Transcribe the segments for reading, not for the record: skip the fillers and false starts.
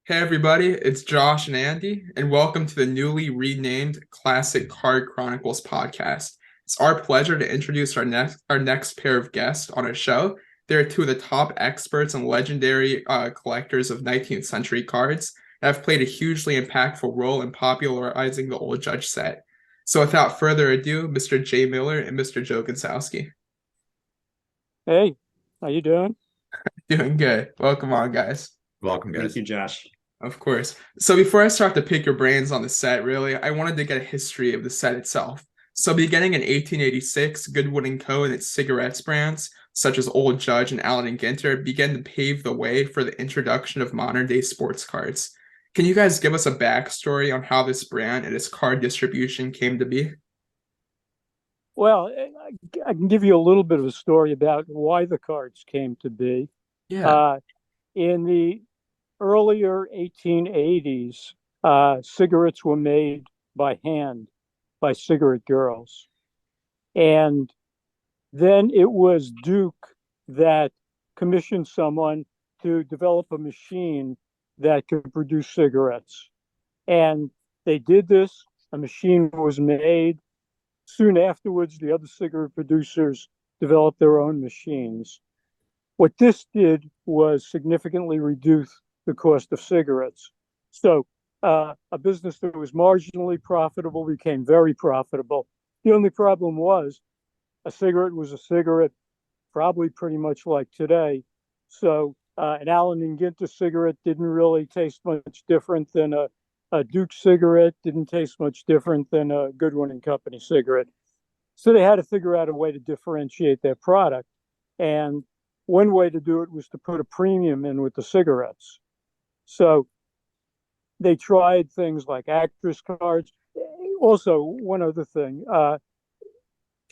Hey everybody, it's Josh and Andy, and welcome to the newly renamed Classic Card Chronicles podcast. It's our pleasure to introduce our next pair of guests on our show. They're two of the top experts and legendary collectors of 19th century cards that have played a hugely impactful role in popularizing the Old Judge set. So without further ado, Mr. J. Miller and Mr. Joe Gonsowski. Hey, how you doing? Doing good. Welcome on, guys. Welcome, Thank guys. you, Josh. Of course. So before I start to pick your brains on the set, really, I wanted to get a history of the set itself. So beginning in 1886, Goodwin and Co. and its cigarettes brands, such as Old Judge and Allen and Ginter, began to pave the way for the introduction of modern-day sports cards. Can you guys give us a backstory on how this brand and its card distribution came to be? Well, I can give you a little bit of a story about why the cards came to be. Yeah. Uh, in the earlier 1880s, cigarettes were made by hand by cigarette girls. And then it was Duke that commissioned someone to develop a machine that could produce cigarettes. And they did this, a machine was made. Soon afterwards, the other cigarette producers developed their own machines. What this did was significantly reduce the cost of cigarettes. So a business that was marginally profitable became very profitable. The only problem was a cigarette was a cigarette, probably pretty much like today. So an Allen and Ginter cigarette didn't really taste much different than a Duke cigarette, didn't taste much different than a Goodwin and Company cigarette. So they had to figure out a way to differentiate their product. And one way to do it was to put a premium in with the cigarettes. So they tried things like actress cards. Also, one other thing,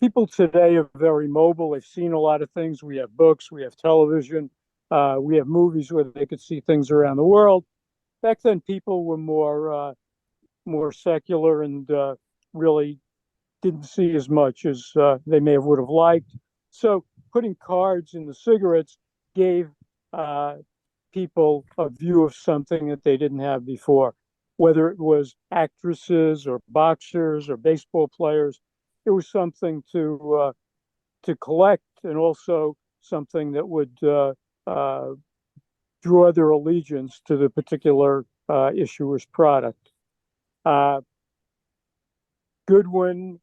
people today are very mobile. They've seen a lot of things. We have books, we have television, we have movies where they could see things around the world. Back then, people were more secular and really didn't see as much as they may have would have liked. So putting cards in the cigarettes gave people a view of something that they didn't have before, whether it was actresses or boxers or baseball players. It was something to collect and also something that would draw their allegiance to the particular issuer's product. Goodwin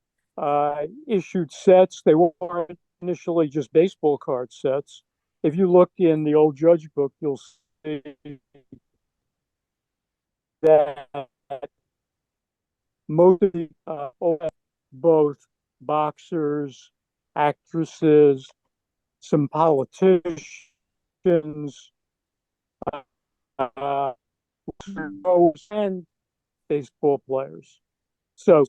issued sets. They weren't initially just baseball card sets. If you look in the old Judge book, you'll see that most of the both boxers, actresses, some politicians, and baseball players. So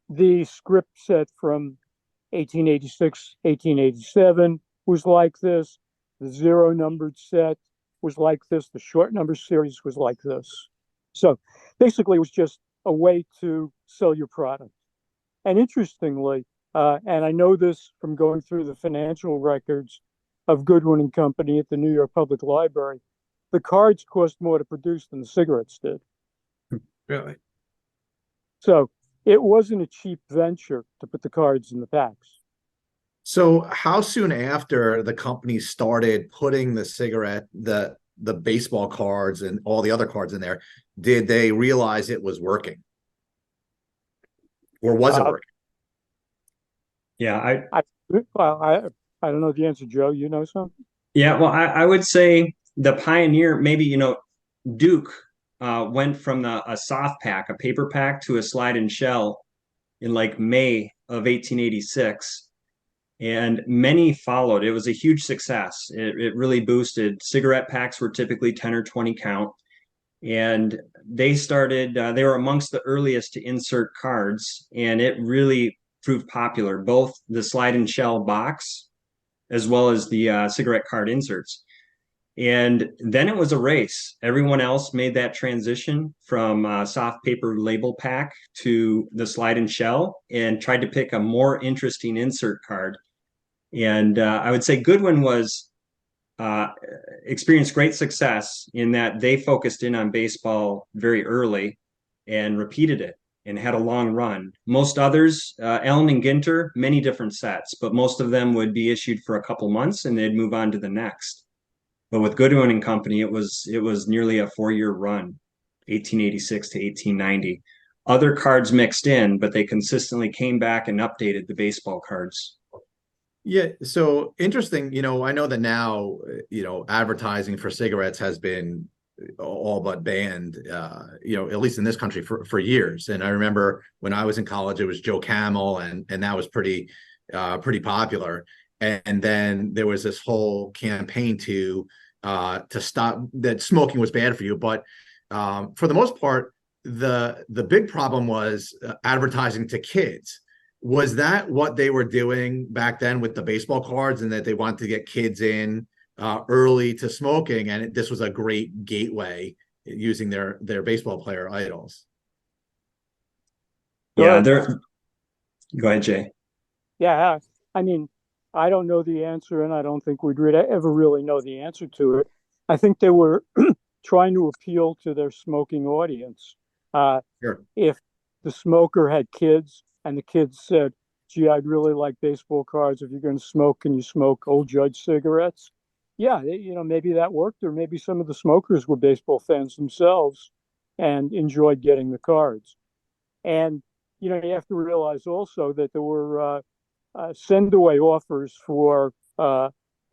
the script set from 1886, 1887 was like this. The zero numbered set was like this. The short number series was like this. So basically, it was just a way to sell your product. And interestingly, and I know this from going through the financial records of Goodwin and Company at the New York Public Library, the cards cost more to produce than the cigarettes did. Really? So it wasn't a cheap venture to put the cards in the packs. So how soon after the company started putting the baseball cards and all the other cards in there, did they realize it was working? Or was it working? Yeah, I don't know the answer, Joe. You know something? well, I would say the pioneer, maybe, Duke went from a soft pack, a paper pack, to a slide and shell in like May of 1886. And many followed. It was a huge success. It really boosted. Cigarette packs were typically 10 or 20 count. And they were amongst the earliest to insert cards. And it really proved popular, both the slide and shell box as well as the cigarette card inserts. And then it was a race. Everyone else made that transition from soft paper label pack to the slide and shell and tried to pick a more interesting insert card. And I would say Goodwin was uh, experienced great success in that they focused in on baseball very early and repeated it and had a long run. Most others, Allen and Ginter, many different sets, but most of them would be issued for a couple months and they'd move on to the next. But with Goodwin and Company, it was nearly a 4-year run, 1886 to 1890. Other cards mixed in, but they consistently came back and updated the baseball cards. Yeah, so interesting. I know that now, advertising for cigarettes has been all but banned, at least in this country for years. And I remember when I was in college, it was Joe Camel, and that was pretty popular. And then there was this whole campaign to stop that smoking was bad for you. But for the most part, the big problem was advertising to kids. Was that what they were doing back then with the baseball cards, and that they wanted to get kids in early to smoking, and this was a great gateway using their baseball player idols? Yeah, there. Go ahead, Jay. Yeah, I mean, I don't know the answer, and I don't think we'd ever really know the answer to it. I think they were trying to appeal to their smoking audience. Sure. If the smoker had kids and the kids said, gee, I'd really like baseball cards. If you're going to smoke, can you smoke Old Judge cigarettes? Yeah, maybe that worked, or maybe some of the smokers were baseball fans themselves and enjoyed getting the cards. And, you have to realize also that there were send away offers for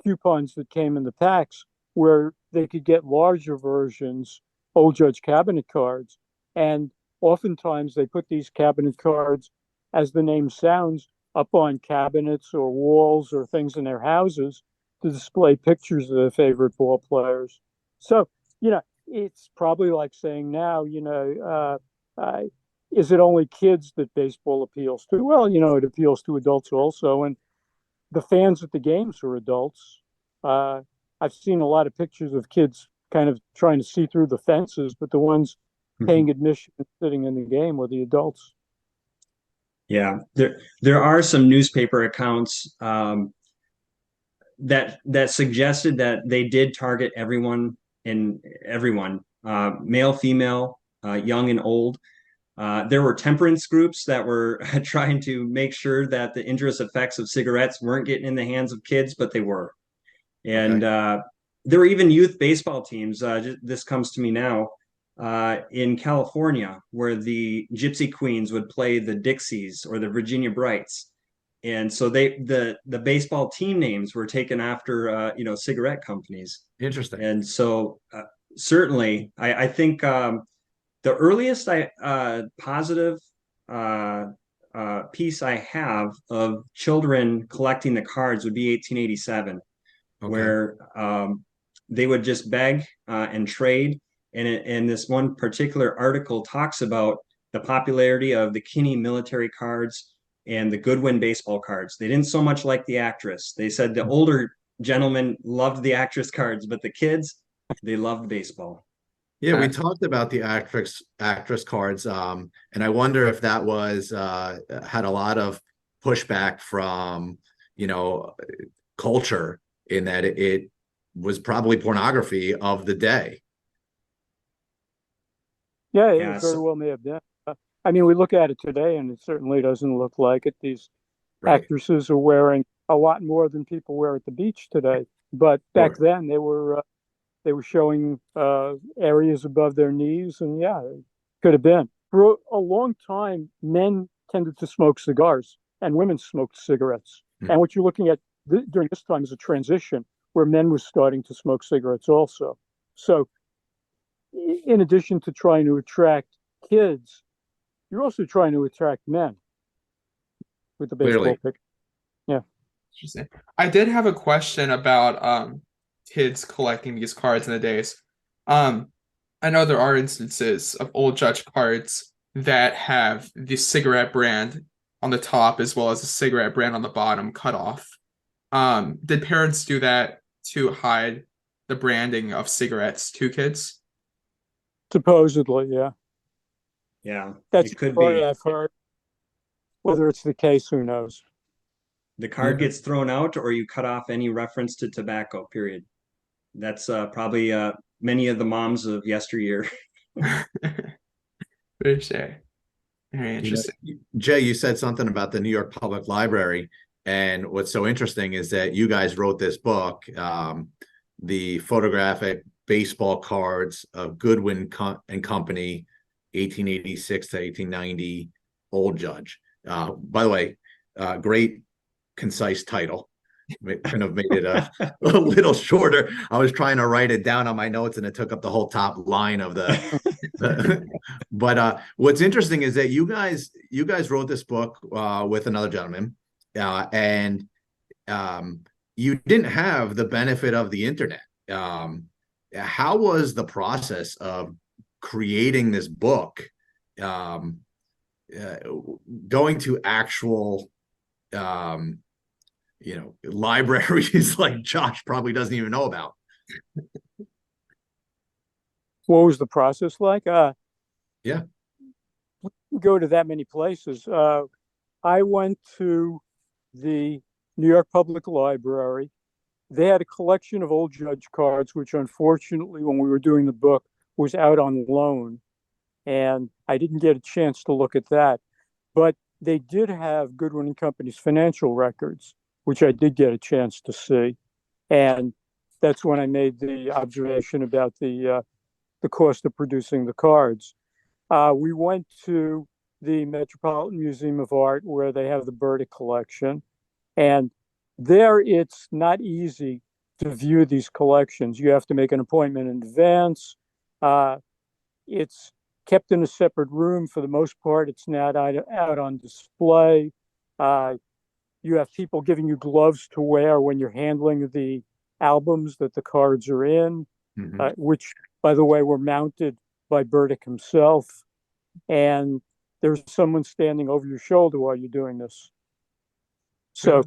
coupons that came in the packs where they could get larger versions, Old Judge cabinet cards. And oftentimes they put these cabinet cards, as the name sounds, up on cabinets or walls or things in their houses to display pictures of their favorite ball players. So, it's probably like saying now, is it only kids that baseball appeals to? Well, it appeals to adults also. And the fans at the games are adults. I've seen a lot of pictures of kids kind of trying to see through the fences, but the ones paying admission and sitting in the game were the adults. Yeah, there are some newspaper accounts that suggested that they did target everyone, male, female, young and old. There were temperance groups that were trying to make sure that the injurious effects of cigarettes weren't getting in the hands of kids, but they were. And there were even youth baseball teams. This comes to me now. In California, where the Gypsy Queens would play the Dixies or the Virginia Brights, and so the baseball team names were taken after cigarette companies. Interesting. And so certainly, I think the earliest positive piece I have of children collecting the cards would be 1887, where they would just beg and trade. And this one particular article talks about the popularity of the Kinney military cards and the Goodwin baseball cards. They didn't so much like the actress. They said the older gentlemen loved the actress cards, but the kids, they loved baseball. Yeah, we talked about the actress cards, and I wonder if that was had a lot of pushback from culture, in that it was probably pornography of the day. Yeah, it very well may have been. I mean, we look at it today, and it certainly doesn't look like it. These actresses are wearing a lot more than people wear at the beach today. But back then, they were showing areas above their knees, and yeah, it could have been. For a long time, men tended to smoke cigars, and women smoked cigarettes. And what you're looking at during this time is a transition where men were starting to smoke cigarettes also. So in addition to trying to attract kids, you're also trying to attract men with the baseball pick. Yeah. Interesting. I did have a question about kids collecting these cards in the days. I know there are instances of Old Judge cards that have the cigarette brand on the top as well as the cigarette brand on the bottom cut off. Did parents do that to hide the branding of cigarettes to kids? Supposedly, yeah. Yeah, that's it could what be. I've heard. Whether it's the case, who knows? The card gets thrown out, or you cut off any reference to tobacco, period. That's probably many of the moms of yesteryear. For sure. Very interesting. Jay, you said something about the New York Public Library, and what's so interesting is that you guys wrote this book, the photographic baseball cards of Goodwin and Company, 1886 to 1890, Old Judge. By the way, great concise title. Kind of made it a little shorter. I was trying to write it down on my notes, and it took up the whole top line of the. But what's interesting is that you guys wrote this book with another gentleman, and you didn't have the benefit of the internet. How was the process of creating this book? Going to actual libraries like Josh probably doesn't even know about. What was the process like? Yeah. Go to that many places. I went to the New York Public Library. They had a collection of old Judge cards, which unfortunately, when we were doing the book, was out on loan. And I didn't get a chance to look at that. But they did have Goodwin and Company's financial records, which I did get a chance to see. And that's when I made the observation about the cost of producing the cards. We went to the Metropolitan Museum of Art, where they have the Burdick collection. And there it's not easy to view these collections. You have to make an appointment in advance. It's kept in a separate room for the most part. It's not out on display. You have people giving you gloves to wear when you're handling the albums that the cards are in, which, by the way, were mounted by Burdick himself. And there's someone standing over your shoulder while you're doing this. So,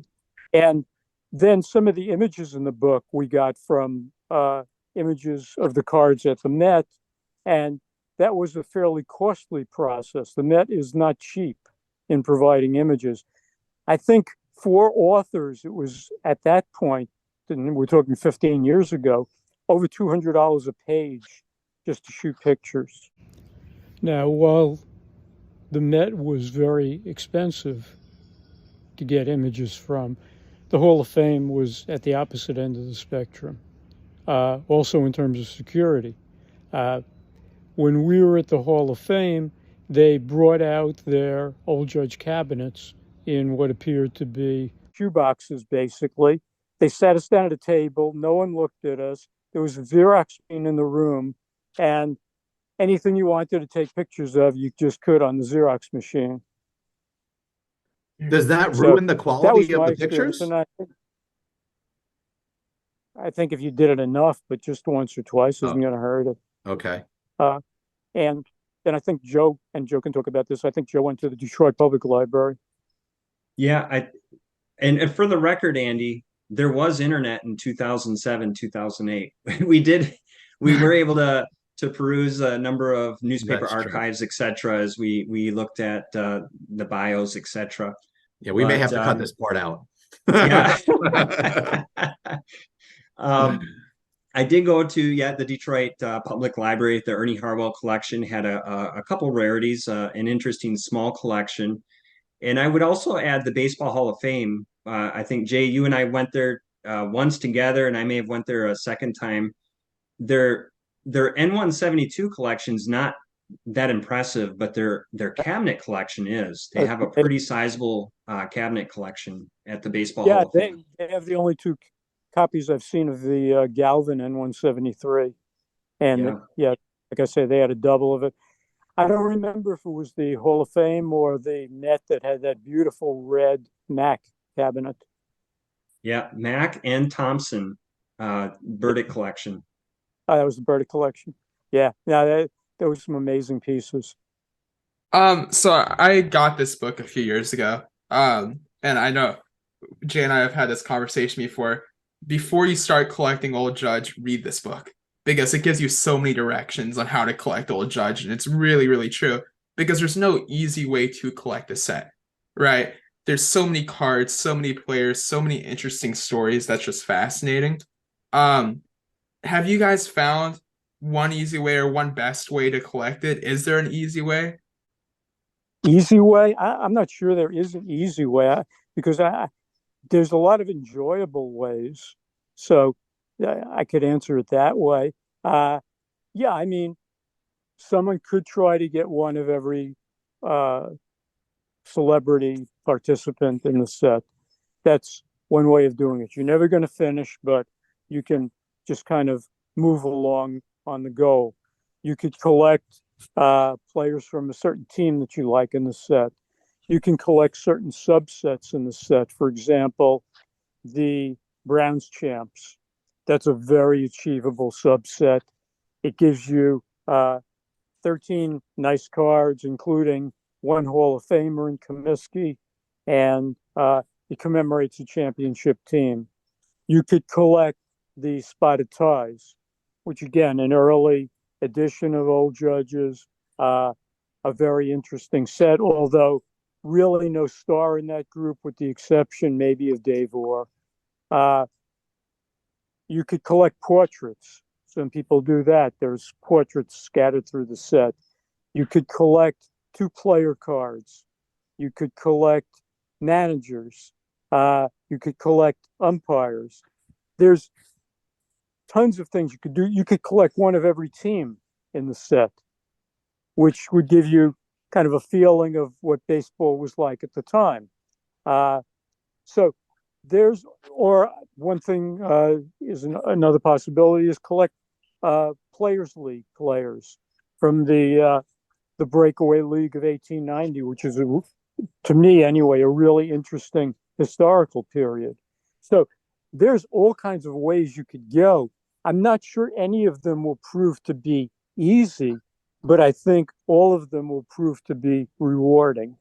and then some of the images in the book we got from images of the cards at the Met, and that was a fairly costly process. The Met is not cheap in providing images. I think for authors, it was at that point, and we're talking 15 years ago, over $200 a page just to shoot pictures. Now, while the Met was very expensive to get images from, the Hall of Fame was at the opposite end of the spectrum, also in terms of security. When we were at the Hall of Fame, they brought out their old Judge cabinets in what appeared to be shoeboxes, basically. They sat us down at a table. No one looked at us. There was a Xerox machine in the room, and anything you wanted to take pictures of, you just could on the Xerox machine. Does that ruin the quality of the pictures? And I think if you did it enough, but just once or twice isn't going to hurt it. Okay. And then I think Joe can talk about this. I think Joe went to the Detroit Public Library. Yeah, and for the record, Andy, there was internet in 2007, 2008. We were able to peruse a number of newspaper archives, etc., as we looked at the bios, etc. Yeah, we may have to cut this part out. Yeah. I did go to the Detroit Public Library. The Ernie Harwell collection had a couple rarities, an interesting small collection. And I would also add the Baseball Hall of Fame. I think, Jay, you and I went there once together, and I may have went there a second time. Their N172 collection's not that impressive, but their cabinet collection is. They have a pretty sizable cabinet collection at the Baseball Hall of Fame. They have the only two copies I've seen of the Galvin N173. And like I say, they had a double of it. I don't remember if it was the Hall of Fame or the Met that had that beautiful red Mac cabinet. Yeah, Mac and Thompson Burdick collection. That was the Burdick collection. Yeah, there was some amazing pieces. So I got this book a few years ago. And I know Jay and I have had this conversation before. Before you start collecting Old Judge, read this book, because it gives you so many directions on how to collect Old Judge, and it's really, really true, because there's no easy way to collect a set, right? There's so many cards, so many players, so many interesting stories. That's just fascinating. And have you guys found one easy way or one best way to collect it? Is there an easy way? Easy way? I'm not sure there is an easy way because there's a lot of enjoyable ways. So I could answer it that way. Yeah, I mean, someone could try to get one of every uh, celebrity participant in the set. That's one way of doing it. You're never going to finish, but you can just kind of move along on the go. You could collect players from a certain team that you like in the set. You can collect certain subsets in the set. For example, the Browns champs. That's a very achievable subset. It gives you 13 nice cards, including one Hall of Famer in Comiskey, and it commemorates a championship team. You could collect the Spotted Ties, which again, an early edition of Old Judges, a very interesting set, although really no star in that group with the exception maybe of Dave Orr. You could collect portraits. Some people do that. There's portraits scattered through the set. You could collect two-player cards. You could collect managers. You could collect umpires. There's tons of things you could do. You could collect one of every team in the set, which would give you kind of a feeling of what baseball was like at the time. So there's, or one thing is another possibility is collect Players League players from the Breakaway League of 1890, which is, to me anyway, a really interesting historical period. So there's all kinds of ways you could go. I'm not sure any of them will prove to be easy, but I think all of them will prove to be rewarding.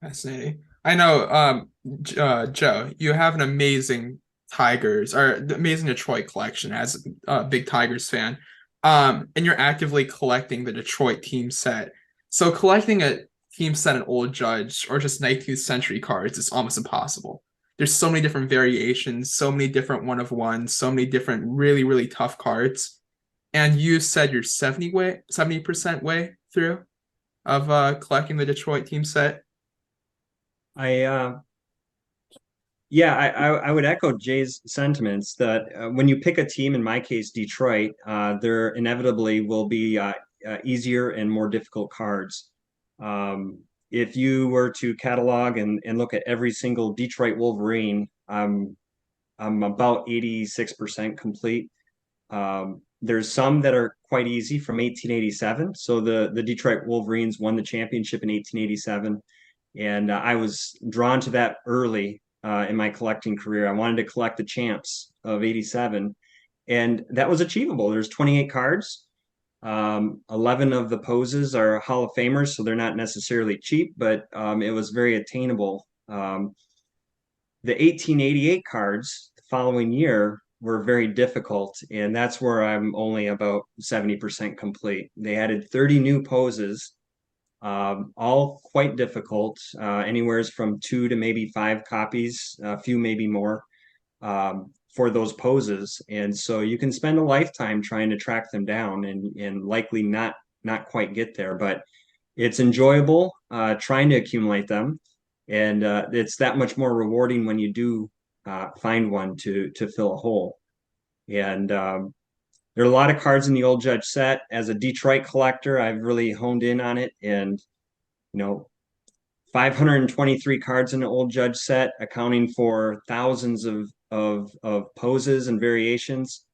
Fascinating. I know, Joe, you have an amazing Tigers or amazing Detroit collection as a big Tigers fan. And you're actively collecting the Detroit team set. So collecting a team set in Old Judge or just 19th century cards is almost impossible. There's so many different variations, so many different one of ones, so many different really, really tough cards. And you said you're 70% way through of collecting the Detroit team set. I Yeah, I would echo Jay's sentiments that when you pick a team, in my case, Detroit, there inevitably will be easier and more difficult cards. If you were to catalog and look at every single Detroit Wolverine, I'm about 86% complete. There's some that are quite easy from 1887. So the Detroit Wolverines won the championship in 1887. And I was drawn to that early in my collecting career. I wanted to collect the champs of 87. And that was achievable. There's 28 cards. 11 of the poses are Hall of Famers, so they're not necessarily cheap, but it was very attainable. The 1888 cards the following year were very difficult, and that's where I'm only about 70% complete. They added 30 new poses, all quite difficult, anywhere from 2 to maybe 5 copies, a few maybe more, for those poses. And so you can spend a lifetime trying to track them down and likely not quite get there, but it's enjoyable trying to accumulate them. And it's that much more rewarding when you do find one to fill a hole. And there are a lot of cards in the Old Judge set. As a Detroit collector, I've really honed in on it. And, 523 cards in the Old Judge set, accounting for thousands of poses and variations.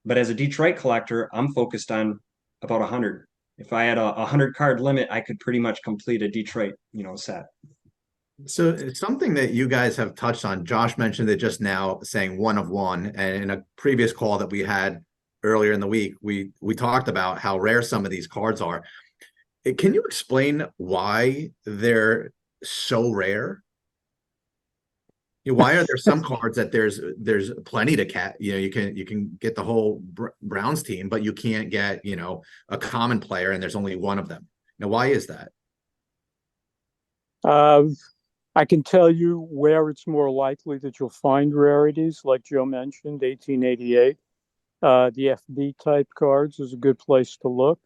But as a Detroit collector, I'm focused on about 100. If I had a 100 card limit, I could pretty much complete a Detroit, set. So it's something that you guys have touched on. Josh mentioned it just now, saying one of one, and in a previous call that we had earlier in the week, we talked about how rare some of these cards are. Can you explain why they're so rare? Why are there some cards that there's plenty to cat? You can get the whole Browns team, but you can't get a common player, and there's only one of them. Now, why is that? I can tell you where it's more likely that you'll find rarities, like Joe mentioned, 1888. The FB type cards is a good place to look.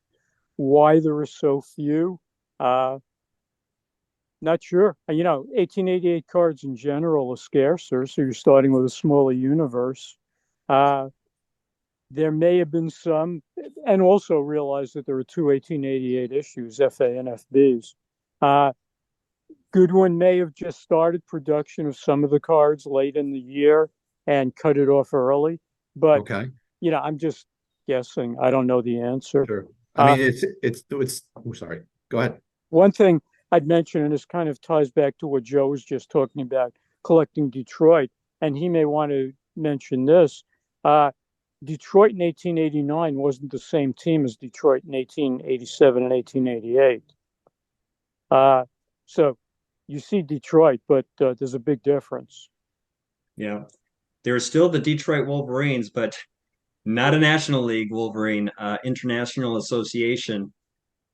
Why there are so few, not sure. 1888 cards in general are scarcer, so you're starting with a smaller universe. There may have been some, and also realize that there are two 1888 issues, FA and FBs. Goodwin may have just started production of some of the cards late in the year and cut it off early. But, Okay, I'm just guessing. I don't know the answer. sure. I mean, it's. Oh, sorry. Go ahead. One thing I'd mention, and this kind of ties back to what Joe was just talking about, collecting Detroit, and he may want to mention this. Detroit in 1889 wasn't the same team as Detroit in 1887 and 1888. So you see Detroit, but there's a big difference. Yeah. They're still the Detroit Wolverines, but not a National League Wolverine, International Association,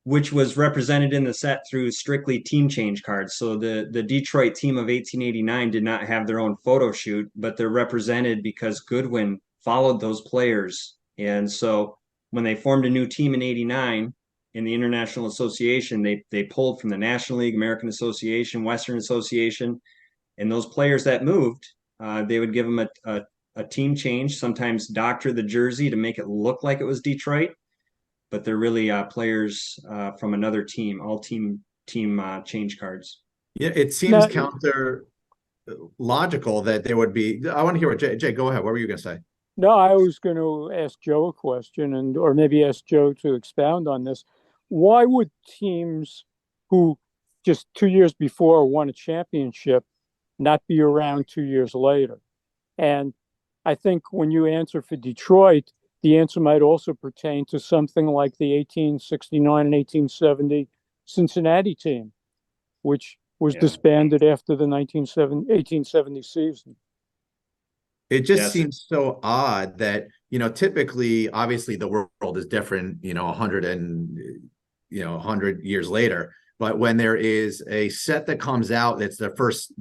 which was represented in the set through strictly team change cards. So the Detroit team of 1889 did not have their own photo shoot, but they're represented because Goodwin followed those players. And so when they formed a new team in 89 in the International Association, they pulled from the National League, American Association, Western Association, and those players that moved, they would give them a team change, sometimes doctor the jersey to make it look like it was Detroit, but they're really players from another team, all team change cards. Yeah, it seems counter logical that there would be. I want to hear what Jay. Go ahead. What were you going to say? No, I was going to ask Joe a question, or maybe ask Joe to expound on this. Why would teams who just 2 years before won a championship not be around 2 years later? And I think when you answer for Detroit, the answer might also pertain to something like the 1869 and 1870 Cincinnati team, which was disbanded after the 1870 season. It just seems so odd that, typically, obviously the world is different, 100 years later. But when there is a set that comes out, that's the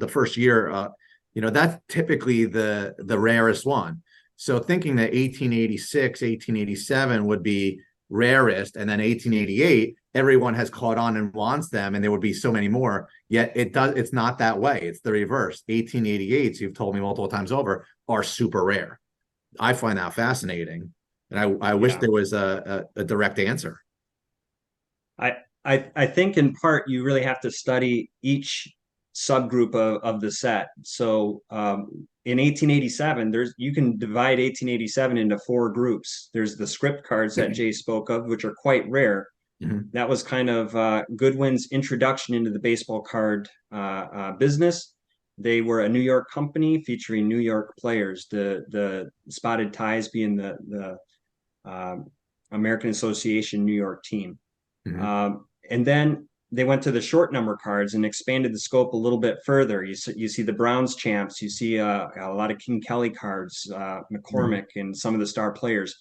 first year, that's typically the rarest one. So thinking that 1886, 1887 would be rarest, and then 1888, everyone has caught on and wants them, and there would be so many more. Yet it's not that way. It's the reverse. 1888s, you've told me multiple times over, are super rare. I find that fascinating, and I wish there was a direct answer. I think in part you really have to study each subgroup of the set. So in 1887, you can divide 1887 into four groups. There's the script cards that Jay spoke of, which are quite rare. Mm-hmm. That was kind of Goodwin's introduction into the baseball card business. They were a New York company featuring New York players. The spotted ties being the American Association New York team. Mm-hmm. And then they went to the short number cards and expanded the scope a little bit further. You see the Browns champs, you see a lot of King Kelly cards, McCormick, and some of the star players.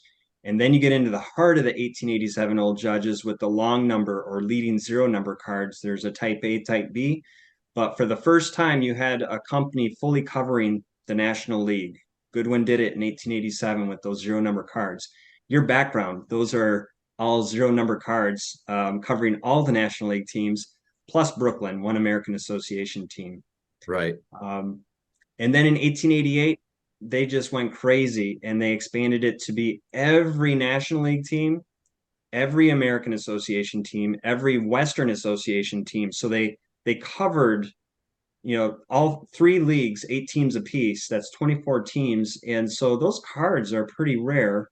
And then you get into the heart of the 1887 Old Judges with the long number or leading zero number cards. There's a type A, type B. But for the first time, you had a company fully covering the National League. Goodwin did it in 1887 with those zero number cards. Your background, those are all zero number cards covering all the National League teams, plus Brooklyn, one American Association team. Right. And then in 1888, they just went crazy and they expanded it to be every National League team, every American Association team, every Western Association team. So they covered, all three leagues, 8 teams apiece. That's 24 teams. And so those cards are pretty rare.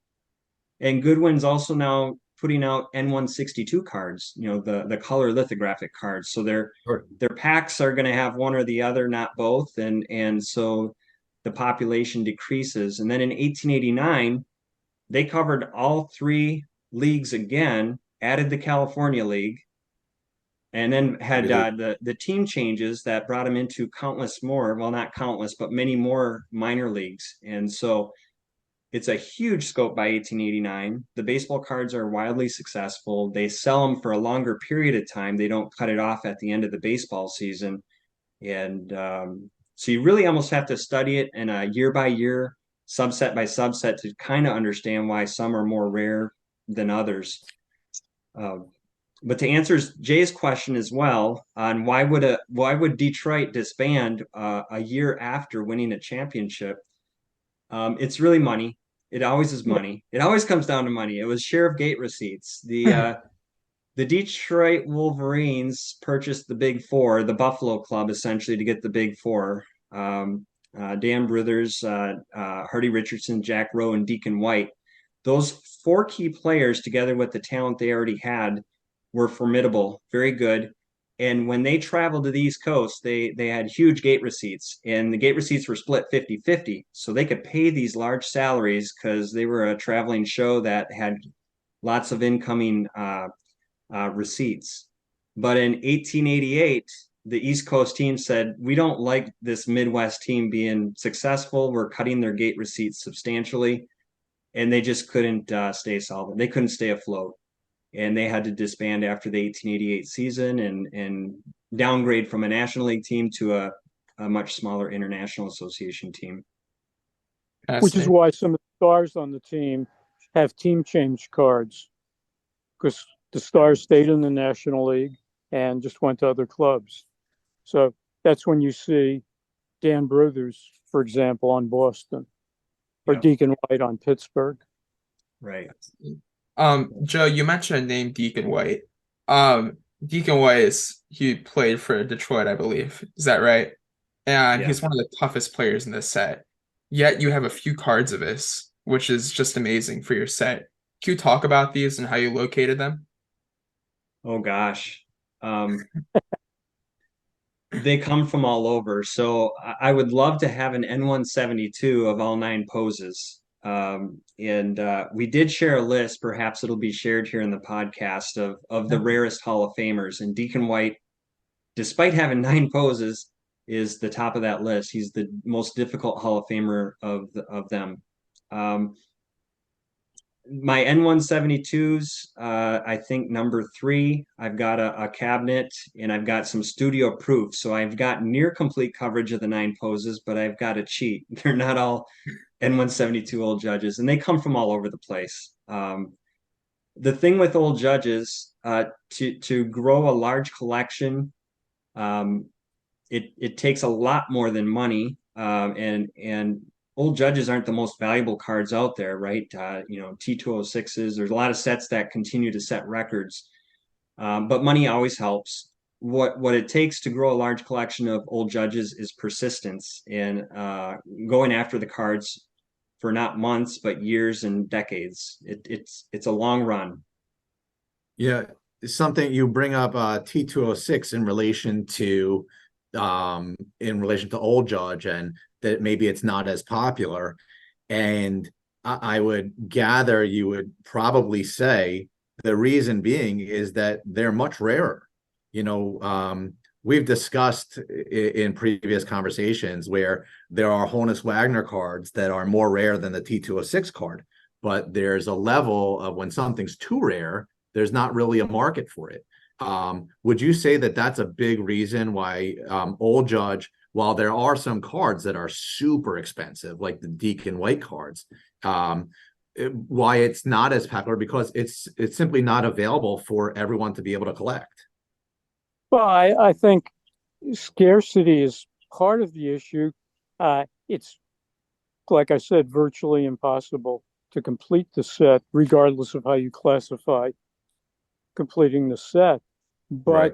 And Goodwin's also now putting out N162 cards, the color lithographic cards. So their packs are going to have one or the other, not both. And so the population decreases. And then in 1889, they covered all 3 leagues again, added the California League, and then had the team changes that brought them into countless more, well, not countless, but many more minor leagues. And so it's a huge scope by 1889. The baseball cards are wildly successful. They sell them for a longer period of time. They don't cut it off at the end of the baseball season. And so you really almost have to study it in a year-by-year subset by subset to kind of understand why some are more rare than others. But to answer Jay's question as well on why would Detroit disband a year after winning a championship, it's really money. It always is money. It always comes down to money. It was share of gate receipts. The Detroit Wolverines purchased the Big Four, the Buffalo Club, essentially to get the Big Four. Dan Brothers, Hardy Richardson, Jack Rowe, and Deacon White. Those four key players, together with the talent they already had, were formidable, very good. And when they traveled to the East Coast, they had huge gate receipts, and the gate receipts were split 50-50. So they could pay these large salaries because they were a traveling show that had lots of incoming receipts. But in 1888, the East Coast team said, we don't like this Midwest team being successful. We're cutting their gate receipts substantially. And they just couldn't stay solvent. They couldn't stay afloat. And they had to disband after the 1888 season and downgrade from a National League team to a much smaller International Association team. Which is why some of the stars on the team have team change cards, because the stars stayed in the National League and just went to other clubs. So that's when you see Dan Brothers, for example, on Boston, or Deacon White on Pittsburgh. Right. Joe, you mentioned a name, Deacon White. Deacon White he played for Detroit, I believe. Is that right? And he's one of the toughest players in this set. Yet you have a few cards of this, which is just amazing for your set. Can you talk about these and how you located them? Oh gosh. They come from all over. So I would love to have an N172 of all 9 poses. We did share a list, perhaps it'll be shared here in the podcast, of the rarest Hall of Famers. And Deacon White, despite having 9 poses, is the top of that list. He's the most difficult Hall of Famer of them. My N172s, I think number 3, I've got a cabinet and I've got some studio proof. So I've got near complete coverage of the 9 poses, but I've got a cheat. They're not all N172 old judges, and they come from all over the place. The thing with old judges, to grow a large collection, it takes a lot more than money, and old judges aren't the most valuable cards out there, right? T206s, there's a lot of sets that continue to set records, but money always helps. What it takes to grow a large collection of old judges is persistence and going after the cards for not months, but years and decades. It's a long run. Yeah, something you bring up T206 in relation to old judge, and that maybe it's not as popular. And I would gather you would probably say the reason being is that they're much rarer. We've discussed in previous conversations where there are Honus Wagner cards that are more rare than the T206 card, but there's a level of when something's too rare, there's not really a market for it. Would you say that that's a big reason why old judge, while there are some cards that are super expensive, like the Deacon White cards, why it's not as popular? Because it's simply not available for everyone to be able to collect. Well, I think scarcity is part of the issue. It's, like I said, virtually impossible to complete the set, regardless of how you classify completing the set. But right.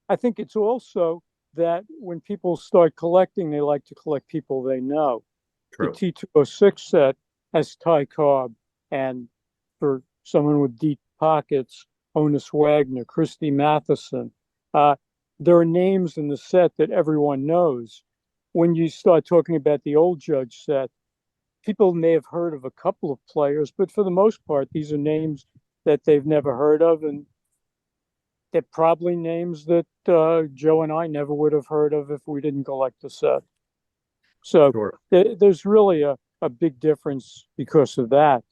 I think it's also that when people start collecting, they like to collect people they know. True. The T206 set has Ty Cobb, and for someone with deep pockets, Honus Wagner, Christy Matheson. There are names in the set that everyone knows. When you start talking about the old judge set, people may have heard of a couple of players, but for the most part, these are names that they've never heard of, and they're probably names that Joe and I never would have heard of if we didn't collect the set. So sure. There's really a big difference because of that.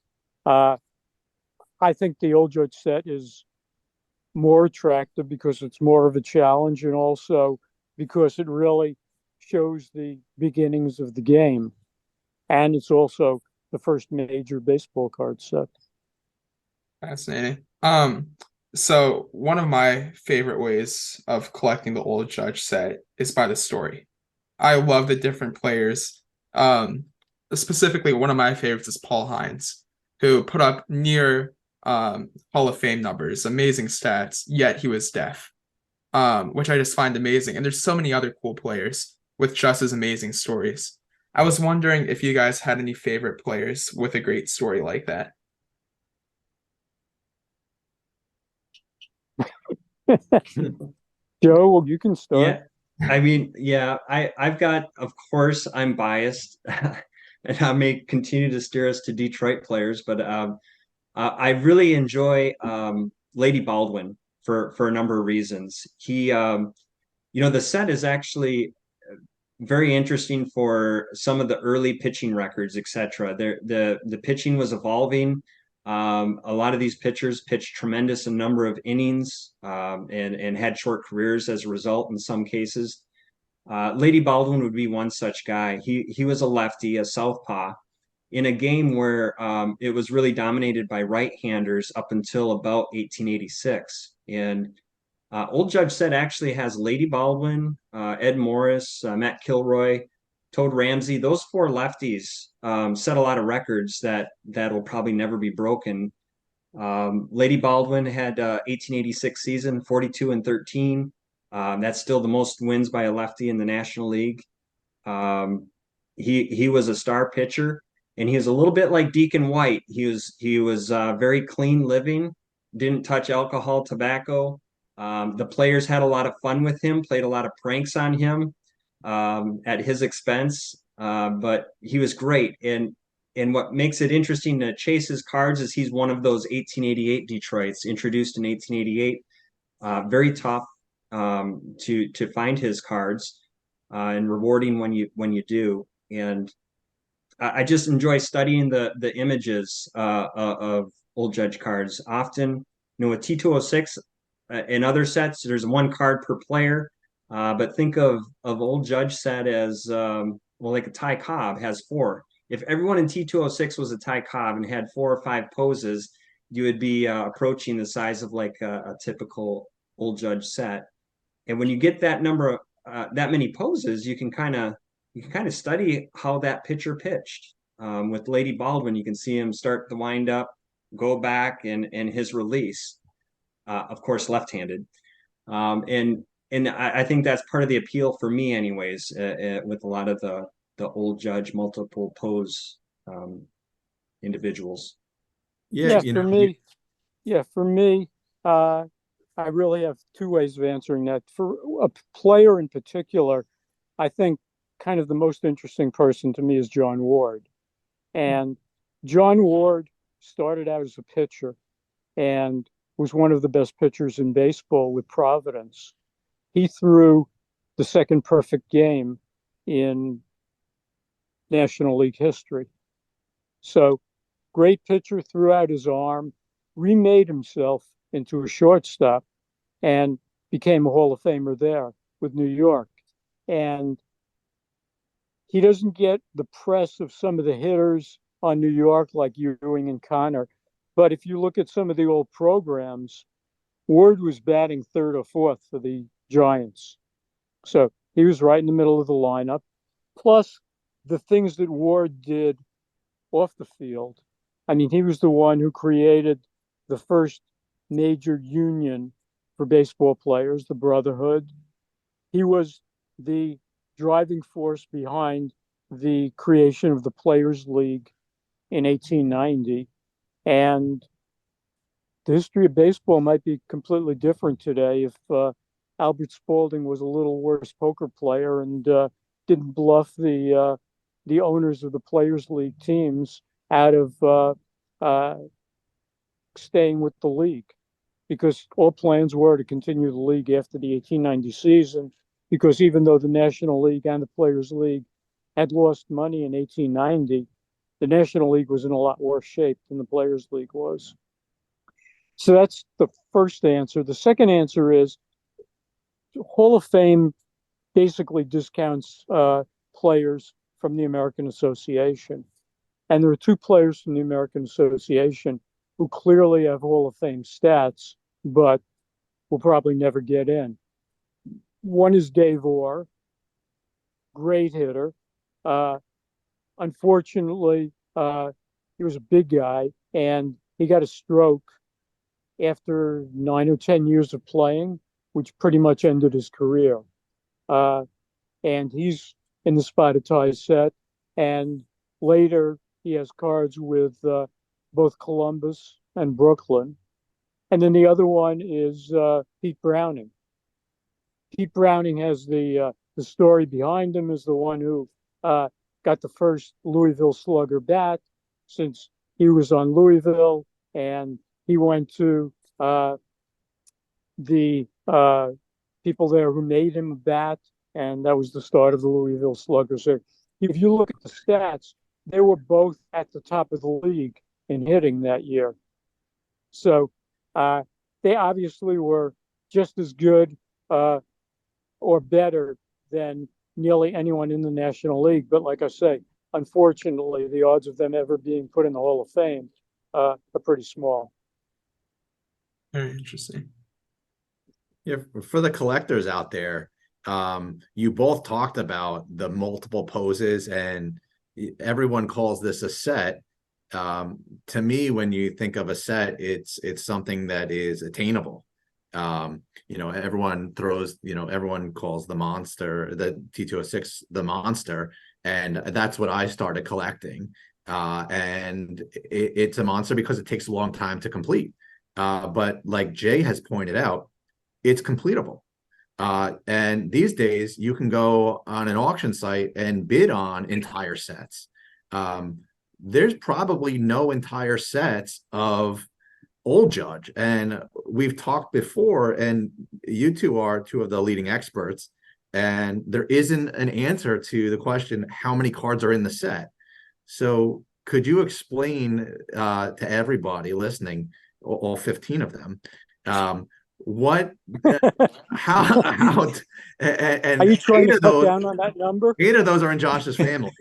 I think the old judge set is more attractive because it's more of a challenge, and also because it really shows the beginnings of the game. And it's also the first major baseball card set. Fascinating. So one of my favorite ways of collecting the old Judge set is by the story. I love the different players. Specifically, one of my favorites is Paul Hines, who put up near Hall of Fame numbers, amazing stats, yet he was deaf, which I just find amazing. And there's so many other cool players with just as amazing stories. I was wondering if you guys had any favorite players with a great story like that. Joe, well, you can start. Yeah, I mean, yeah, I've got, of course, I'm biased, and I may continue to steer us to Detroit players, but I really enjoy Lady Baldwin for a number of reasons. The set is actually very interesting for some of the early pitching records, etc. The pitching was evolving. A lot of these pitchers pitched tremendous a number of innings and had short careers as a result in some cases. Lady Baldwin would be one such guy. He was a lefty, a southpaw, in a game where it was really dominated by right-handers up until about 1886. And Old Judge set actually has Lady Baldwin, Ed Morris, Matt Kilroy, Toad Ramsey. Those four lefties set a lot of records that'll probably never be broken. Lady Baldwin had 1886 season, 42-13. That's still the most wins by a lefty in the National League. He was a star pitcher, and he was a little bit like Deacon White. He was very clean living, didn't touch alcohol, tobacco. The players had a lot of fun with him, played a lot of pranks on him at his expense, but he was great. And what makes it interesting to chase his cards is he's one of those 1888 Detroits introduced in 1888. Very tough to find his cards and rewarding when you do. And I just enjoy studying the images of Old Judge cards. Often, with T206 in other sets, there's one card per player. But think of Old Judge set as like a Ty Cobb has four. If everyone in T206 was a Ty Cobb and had 4 or 5 poses, you would be approaching the size of like a typical Old Judge set. And when you get that number of that many poses, you can kind of study how that pitcher pitched. With Lady Baldwin, you can see him start the windup, go back, and his release. Of course, left-handed. And I think that's part of the appeal for me, anyways, with a lot of the Old Judge multiple pose individuals. Yeah, for me, I really have two ways of answering that. For a player in particular, I think kind of the most interesting person to me is John Ward. And John Ward started out as a pitcher and was one of the best pitchers in baseball with Providence. He threw the second perfect game in National League history. So great pitcher, threw out his arm, remade himself into a shortstop, and became a Hall of Famer there with New York. And he doesn't get the press of some of the hitters on New York like Ewing and Connor. But if you look at some of the old programs, Ward was batting third or fourth for the Giants. So he was right in the middle of the lineup. Plus, the things that Ward did off the field. I mean, he was the one who created the first major union for baseball players, the Brotherhood. He was the driving force behind the creation of the Players League in 1890. And the history of baseball might be completely different today if Albert Spalding was a little worse poker player and didn't bluff the owners of the Players League teams out of staying with the league, because all plans were to continue the league after the 1890 season, because even though the National League and the Players League had lost money in 1890, the National League was in a lot worse shape than the Players League was. So that's the first answer. The second answer is Hall of Fame basically discounts players from the American Association. And there are two players from the American Association who clearly have Hall of Fame stats, but will probably never get in. One is Dave Orr, great hitter. Unfortunately, he was a big guy, and he got a stroke after 9 or 10 years of playing, which pretty much ended his career. And he's in the Spider Tie set. And later, he has cards with both Columbus and Brooklyn. And then the other one is Pete Browning. Pete Browning has the story behind him as the one who got the first Louisville Slugger bat, since he was on Louisville, and he went to the people there who made him a bat, and that was the start of the Louisville Sluggers. So if you look at the stats, they were both at the top of the league in hitting that year. So they obviously were just as good or better than nearly anyone in the National League. But like I say, unfortunately, the odds of them ever being put in the Hall of Fame are pretty small. Very interesting. Yeah, for the collectors out there, you both talked about the multiple poses, and everyone calls this a set. To me, when you think of a set, it's something that is attainable. Everyone calls the monster, the T206, the monster, and that's what I started collecting. And it's a monster because it takes a long time to complete. But like Jay has pointed out, it's completable. And these days you can go on an auction site and bid on entire sets. There's probably no entire sets of Old Judge, and we've talked before, and you two are two of the leading experts, and there isn't an answer to the question, how many cards are in the set? So could you explain to everybody listening, all 15 of them, how and are you trying to cut down on that number? 8 of those are in Josh's family.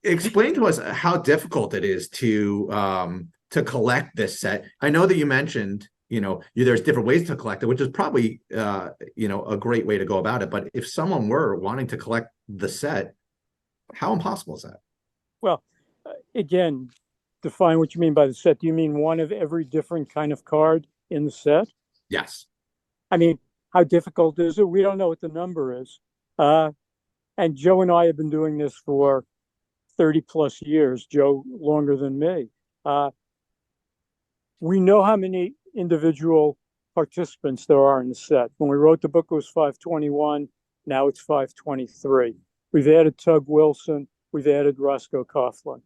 Explain to us how difficult it is to collect this set. I know that you mentioned, there's different ways to collect it, which is probably a great way to go about it. But if someone were wanting to collect the set, how impossible is that? Well, again, define what you mean by the set. Do you mean one of every different kind of card in the set? Yes. I mean, how difficult is it? We don't know what the number is. And Joe and I have been doing this for 30 plus years, Joe longer than me. We know how many individual participants there are in the set. When we wrote the book, it was 521. Now it's 523. We've added Tug Wilson. We've added Roscoe Coughlin.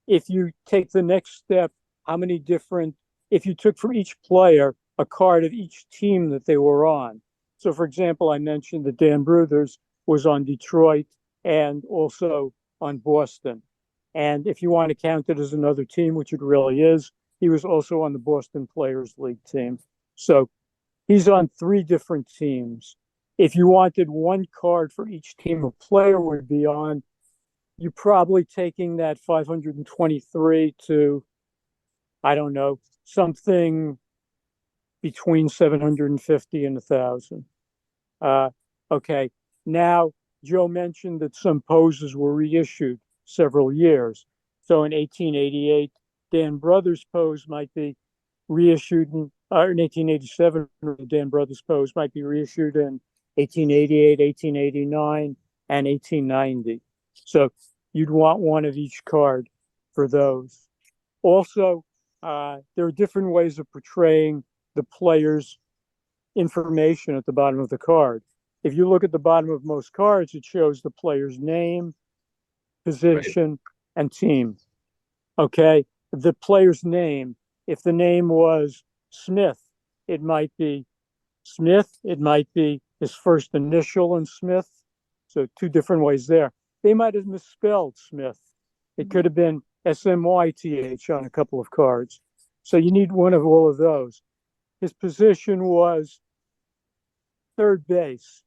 If you take the next step, if you took from each player a card of each team that they were on. So, for example, I mentioned that Dan Bruthers was on Detroit and also on Boston. And if you want to count it as another team, which it really is, he was also on the Boston Players League team. So he's on 3 different teams. If you wanted one card for each team a player would be on, you're probably taking that 523 to, I don't know, something between 750 and 1,000. Okay. Now, Joe mentioned that some poses were reissued several years. So in 1888, Dan Brothers' pose might be reissued in 1887. Dan Brothers' pose might be reissued in 1888, 1889, and 1890. So you'd want one of each card for those. Also, there are different ways of portraying the player's information at the bottom of the card. If you look at the bottom of most cards, it shows the player's name, position, and team. Okay, the player's name. If the name was Smith, it might be Smith. It might be his first initial in Smith. So 2 different ways there. They might have misspelled Smith. It could have been SMYTH on a couple of cards. So you need one of all of those. His position was third base.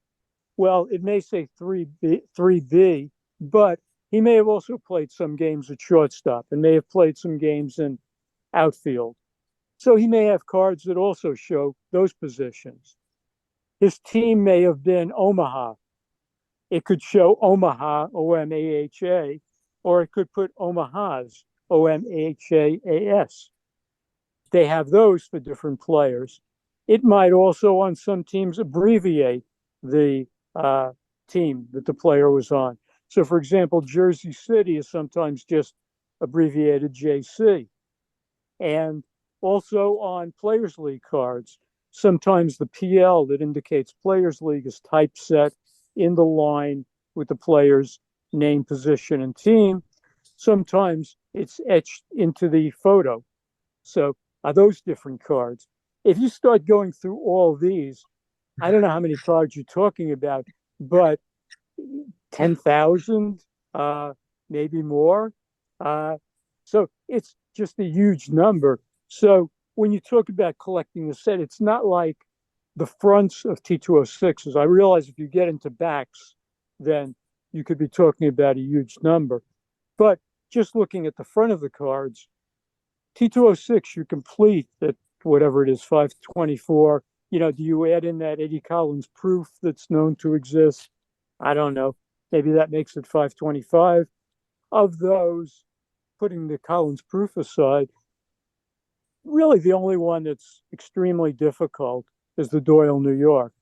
Well, it may say 3B, but he may have also played some games at shortstop and may have played some games in outfield. So he may have cards that also show those positions. His team may have been Omaha. It could show Omaha, O-M-A-H-A, or it could put Omaha's, O-M-A-H-A-A-S. They have those for different players. It might also, on some teams, abbreviate the team that the player was on. So, for example, Jersey City is sometimes just abbreviated JC. And also on Players League cards, sometimes the PL that indicates Players League is typeset in the line with the player's name, position, and team. Sometimes it's etched into the photo. So are those different cards? If you start going through all these, I don't know how many cards you're talking about, but 10,000, maybe more. So it's just a huge number. So when you talk about collecting the set, it's not like the fronts of T206s. I realize if you get into backs, then you could be talking about a huge number. But just looking at the front of the cards, T206, you complete at whatever it is, 524. You know, do you add in that Eddie Collins proof that's known to exist? I don't know. Maybe that makes it 525. Of those, putting the Collins proof aside, really the only one that's extremely difficult is the Doyle New York.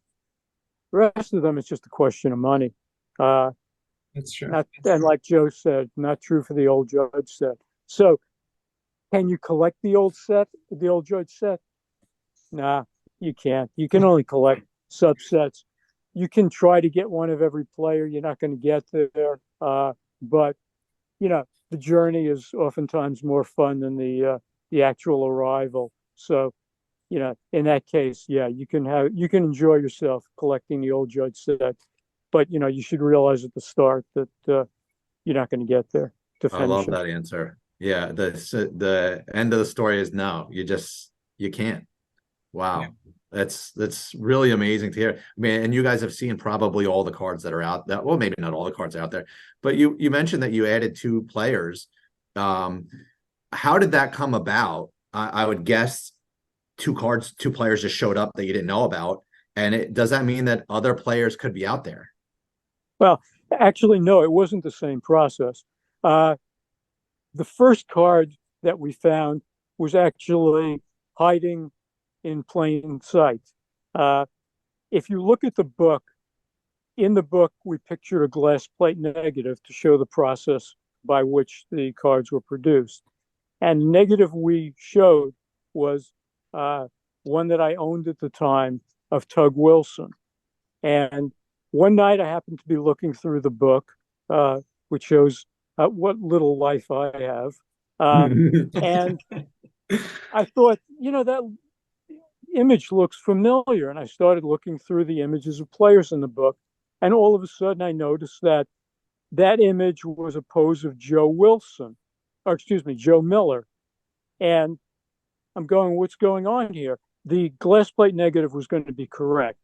The rest of them, it's just a question of money. That's true. And like Joe said, not true for the old Judge set. So can you collect the old Judge set? Nah, you can't. You can only collect subsets. You can try to get one of every player. You're not going to get there. But, you know, the journey is oftentimes more fun than the actual arrival. So, you know, in that case, yeah, you can enjoy yourself collecting the old Judge set. But, you know, you should realize at the start that you're not going to get there to finish. I love that answer. Yeah, the end of the story is no, you can't. Wow. Yeah. That's really amazing to hear. I mean, and you guys have seen probably all the cards that are out there. Well, maybe not all the cards out there, but you mentioned that you added 2 players. How did that come about? I would guess 2 players just showed up that you didn't know about. And does that mean that other players could be out there? Well, actually, no, it wasn't the same process. The first card that we found was actually hiding in plain sight. If you look at the book, in the book, we pictured a glass plate negative to show the process by which the cards were produced. And the negative we showed was one that I owned at the time of Tug Wilson. And one night I happened to be looking through the book, which shows what little life I have. And I thought, you know, that image looks familiar. And I started looking through the images of players in the book. And all of a sudden I noticed that that image was a pose of Joe Miller. And I'm going, what's going on here? The glass plate negative was going to be correct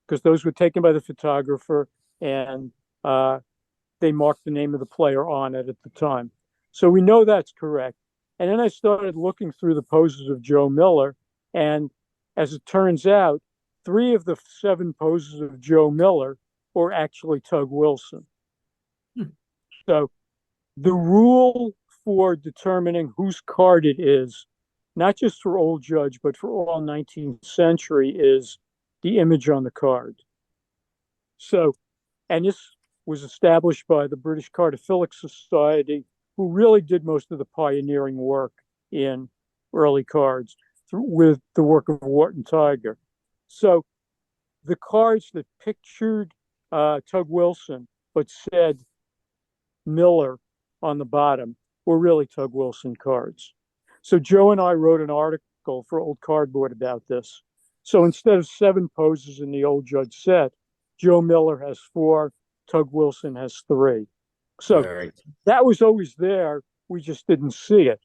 because those were taken by the photographer and they marked the name of the player on it at the time. So we know that's correct. And then I started looking through the poses of Joe Miller. And as it turns out, 3 of the 7 poses of Joe Miller were actually Tug Wilson. So the rule for determining whose card it is, not just for Old Judge, but for all 19th century, is the image on the card. So, and this was established by the British Cardophilic Society, who really did most of the pioneering work in early cards with the work of Wharton Tiger. So the cards that pictured Tug Wilson but said Miller on the bottom were really Tug Wilson cards. So Joe and I wrote an article for Old Cardboard about this. So instead of 7 poses in the Old Judge set, Joe Miller has 4, Tug Wilson has 3. So that was always there. We just didn't see it.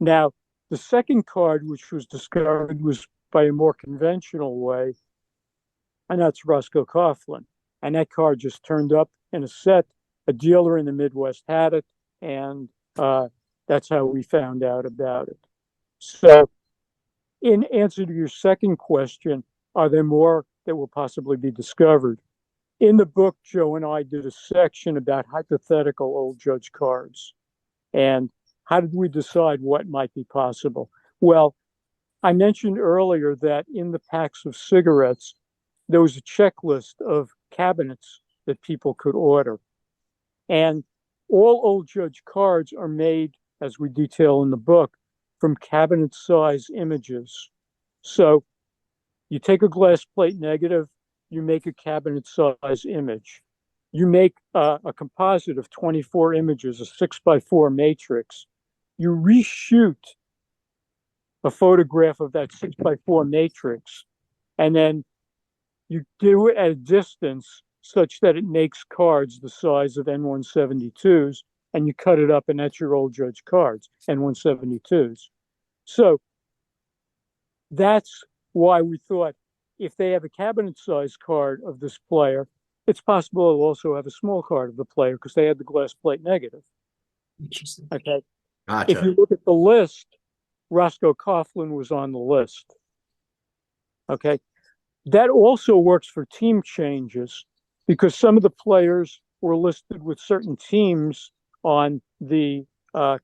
Now, the second card, which was discovered, was by a more conventional way, and that's Roscoe Coughlin. And that card just turned up in a set a dealer in the Midwest had it, and that's how we found out about it. So, in answer to your second question, are there more that will possibly be discovered? In the book, Joe and I did a section about hypothetical old judge cards. And how did we decide what might be possible? Well, I mentioned earlier that in the packs of cigarettes, there was a checklist of cabinets that people could order. And all old judge cards are made, as we detail in the book, from cabinet size images. So you take a glass plate negative, you make a cabinet size image. You make a composite of 24 images, a 6x4 matrix. You reshoot a photograph of that 6x4 matrix, and then you do it at a distance such that it makes cards the size of N172s, and you cut it up, and that's your old judge cards, N172s. So that's why we thought if they have a cabinet size card of this player, it's possible they'll also have a small card of the player because they had the glass plate negative. Interesting. Okay. Gotcha. If you look at the list, Roscoe Coughlin was on the list. Okay. That also works for team changes because some of the players were listed with certain teams on the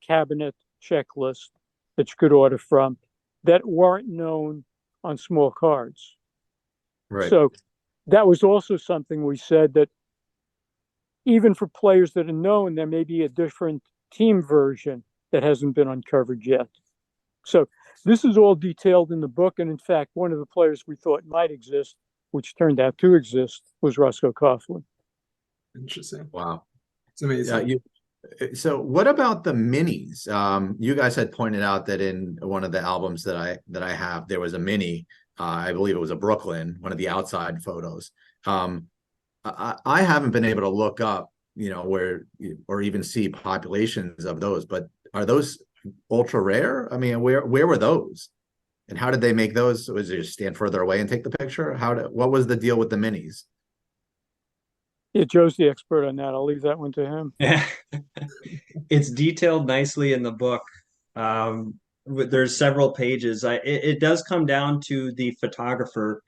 cabinet checklist that you could order from that weren't known on small cards. Right. So that was also something we said, that even for players that are known, there may be a different team version that hasn't been uncovered yet. So this is all detailed in the book. And in fact, one of the players we thought might exist, which turned out to exist, was Roscoe Coughlin. Interesting. Wow. It's amazing. So what about the minis? You guys had pointed out that in one of the albums that I have, there was a mini. I believe it was a Brooklyn, one of the outside photos. I haven't been able to look up, where or even see populations of those. But are those ultra rare? I mean, where were those, and how did they make those? Was it just stand further away and take the picture? What was the deal with the minis? Yeah, Joe's the expert on that. I'll leave that one to him. Yeah. It's detailed nicely in the book. There's several pages. It does come down to the photographer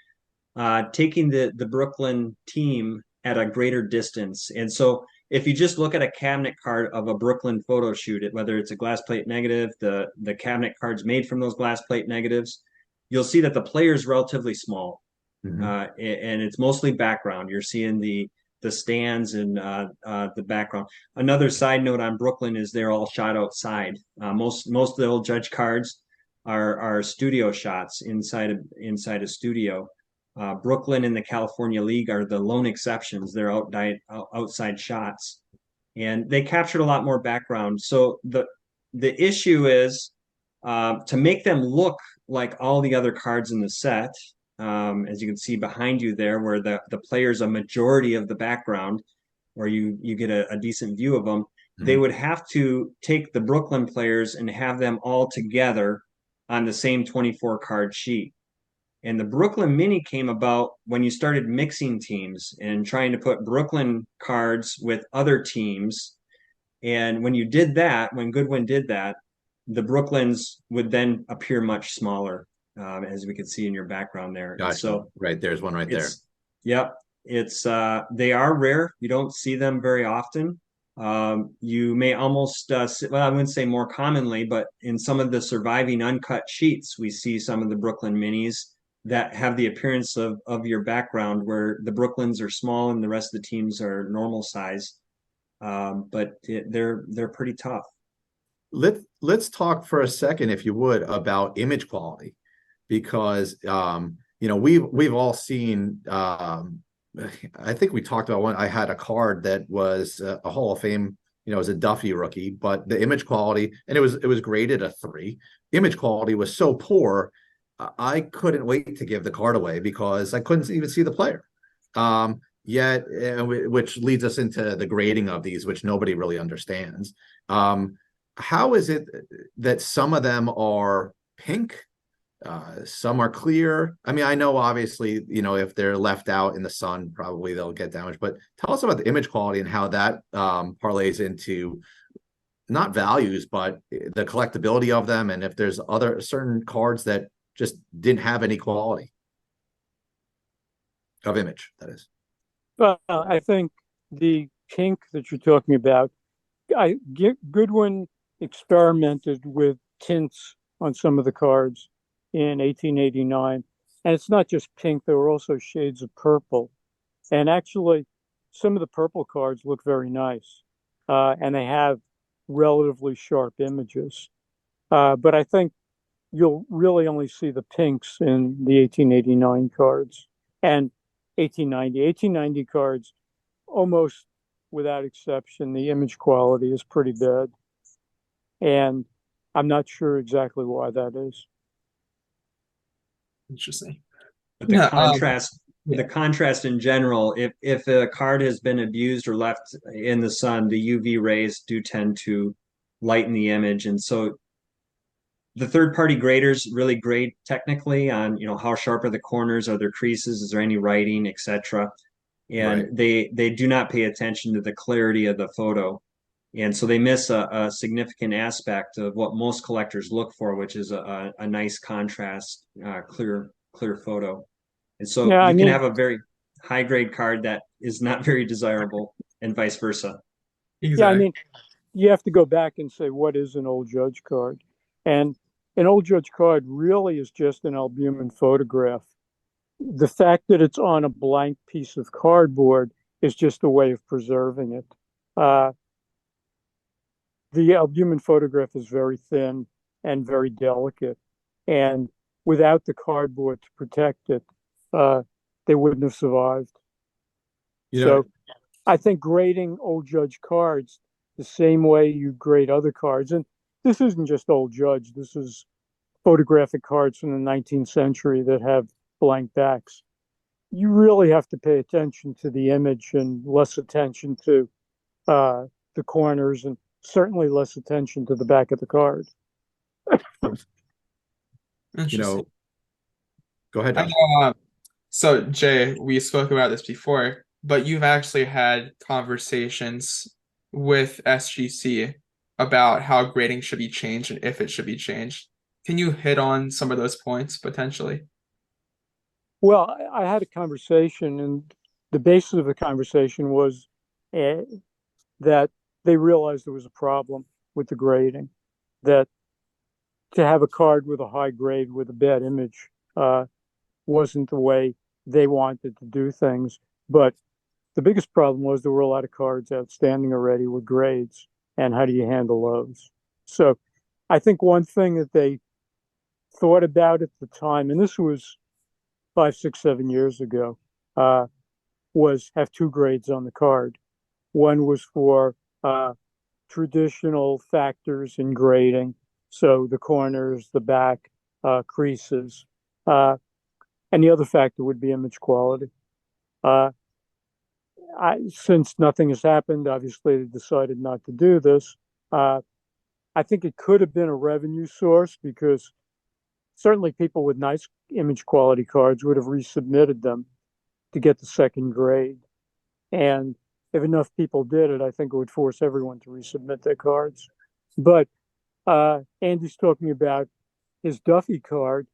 taking the Brooklyn team at a greater distance. And so if you just look at a cabinet card of a Brooklyn photo shoot, whether it's a glass plate negative, the cabinet cards made from those glass plate negatives, you'll see that the player is relatively small. Mm-hmm. And it's mostly background. You're seeing the stands and the background. Another side note on Brooklyn is they're all shot outside. Most of the old judge cards are studio shots inside a studio. Brooklyn and the California League are the lone exceptions. They're outside shots, and they captured a lot more background. So the issue is to make them look like all the other cards in the set. As you can see behind you there, where the player's a majority of the background, where you get a decent view of them, they would have to take the Brooklyn players and have them all together on the same 24 card sheet. And the Brooklyn Mini came about when you started mixing teams and trying to put Brooklyn cards with other teams. And when you did that, when Goodwin did that, the Brooklyns would then appear much smaller, as we could see in your background there. Gotcha. So right there's one right there. Yep. They are rare. You don't see them very often. You may almost, I wouldn't say more commonly, but in some of the surviving uncut sheets, we see some of the Brooklyn minis that have the appearance of your background, where the Brooklyns are small and the rest of the teams are normal size. But they're pretty tough. Let's talk for a second, if you would, about image quality, because we've all seen. I think we talked about one. I had a card that was a Hall of Fame. It was a Duffy rookie, but the image quality, and it was graded a 3. Image quality was so poor, I couldn't wait to give the card away because I couldn't even see the player. Yet, which leads us into the grading of these, which nobody really understands. How is it that some of them are pink Some are clear. I mean, I know obviously, if they're left out in the sun, probably they'll get damaged. But tell us about the image quality and how that parlays into not values, but the collectability of them, and if there's other certain cards that just didn't have any quality of image, that is. Well, I think the pink that you're talking about, Goodwin experimented with tints on some of the cards in 1889. And it's not just pink, there were also shades of purple. And actually, some of the purple cards look very nice. And they have relatively sharp images. But I think you'll really only see the pinks in the 1889 cards and 1890 cards, almost without exception, the image quality is pretty bad. And I'm not sure exactly why that is. Interesting. But the Yeah, contrast, yeah. the contrast in general, if a card has been abused or left in the sun, the UV rays do tend to lighten the image, and so the third-party graders really grade technically on, how sharp are the corners, are there creases, is there any writing, etc. And Right. they do not pay attention to the clarity of the photo. And so they miss a significant aspect of what most collectors look for, which is a nice contrast, clear photo. And so Yeah, I you can mean, have a very high grade card that is not very desirable, and vice versa. yeah, I Exactly. mean, you have to go back and say, what is an old judge card? And an old judge card really is just an albumin photograph. The fact that it's on a blank piece of cardboard is just a way of preserving it. Uh, the albumin photograph is very thin and very delicate. And without the cardboard to protect it, they wouldn't have survived. You know, So I think grading old judge cards the same way you grade other cards, and this isn't just old judge, this is photographic cards from the 19th century that have blank backs. You really have to pay attention to the image and less attention to uh, the corners, and certainly less attention to the back of the card. you Interesting. know, go ahead, I Josh. know, so Jay, we spoke about this before, but you've actually had conversations with SGC about how grading should be changed and if it should be changed. Can you hit on some of those points potentially? Well, I had a conversation, and the basis of the conversation was uh, that they realized there was a problem with the grading, that to have a card with a high grade with a bad image wasn't the way they wanted to do things. But the biggest problem was there were a lot of cards outstanding already with grades, and how do you handle those? So I think one thing that they thought about at the time, and this was 5, 6, 7 years ago, was have two grades on the card. One was for traditional factors in grading, so the corners, the back, creases, and the other factor would be image quality. Uh, since nothing has happened, obviously they decided not to do this. I think it could have been a revenue source because certainly people with nice image quality cards would have resubmitted them to get the second grade. And if enough people did it, I think it would force everyone to resubmit their cards. But Andy's talking about his Duffy card.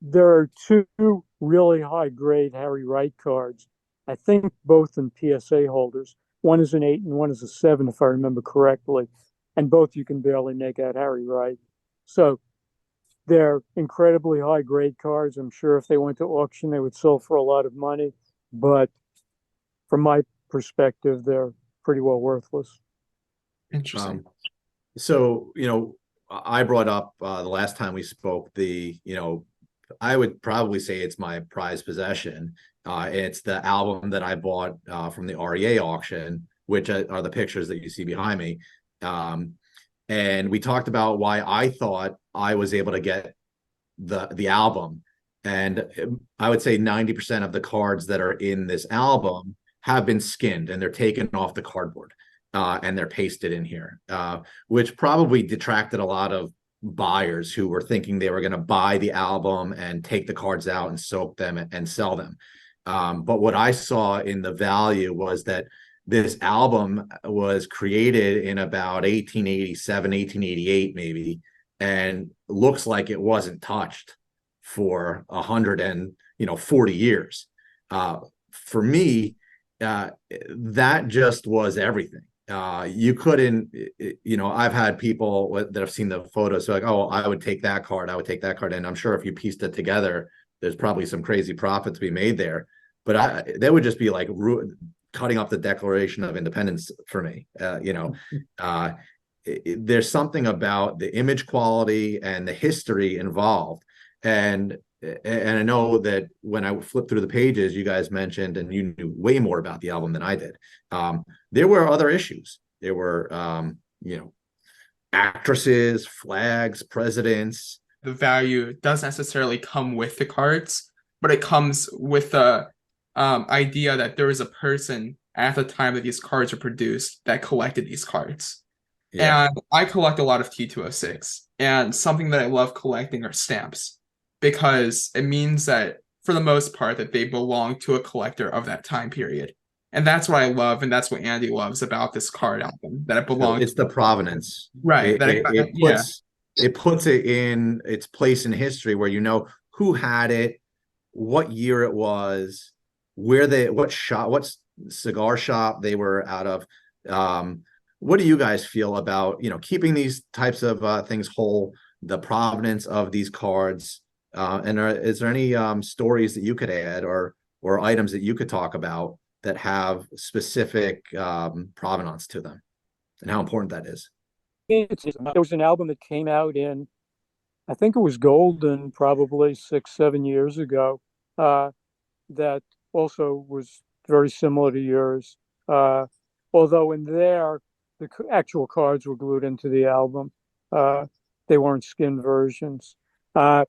There are two really high grade Harry Wright cards. I think both in PSA holders. One is an 8 and one is a 7, if I remember correctly. And both you can barely make out Harry Wright. So they're incredibly high grade cards. I'm sure if they went to auction, they would sell for a lot of money. But from my perspective, they're pretty well worthless. Interesting. So, I brought up the last time we spoke, I would probably say it's my prized possession. It's the album that I bought from the REA auction, which are the pictures that you see behind me. And we talked about why I thought I was able to get the album. And I would say 90% of the cards that are in this album have been skinned and they're taken off the cardboard and they're pasted in here, which probably detracted a lot of buyers who were thinking they were going to buy the album and take the cards out and soak them and sell them. But what I saw in the value was that this album was created in about 1887, 1888, maybe, and looks like it wasn't touched for 140 years. For me, that just was everything. You couldn't, I've had people that have seen the photos, so like, oh, I would take that card, and I'm sure if you pieced it together, there's probably some crazy profit to be made there. But that would just be like cutting off the Declaration of Independence for me. There's something about the image quality and the history involved, and I know that when I flipped through the pages, you guys mentioned, and you knew way more about the album than I did. There were other issues. There were, actresses, flags, presidents. The value doesn't necessarily come with the cards, but it comes with the idea that there was a person at the time that these cards were produced that collected these cards. Yeah. And I collect a lot of T206, and something that I love collecting are stamps, because it means that for the most part that they belong to a collector of that time period. And that's what I love, and that's what Andy loves about this card album, that it belongs. It's the provenance. Right. It puts it in its place in history where you know who had it, what year it was, what cigar shop they were out of. What do you guys feel about, keeping these types of things whole, the provenance of these cards? Is there any stories that you could add or items that you could talk about that have specific provenance to them and how important that is? There was an album that came out in, I think it was Golden, probably 6-7 years ago, that also was very similar to yours. Although in there, the actual cards were glued into the album. They weren't skin versions. I'm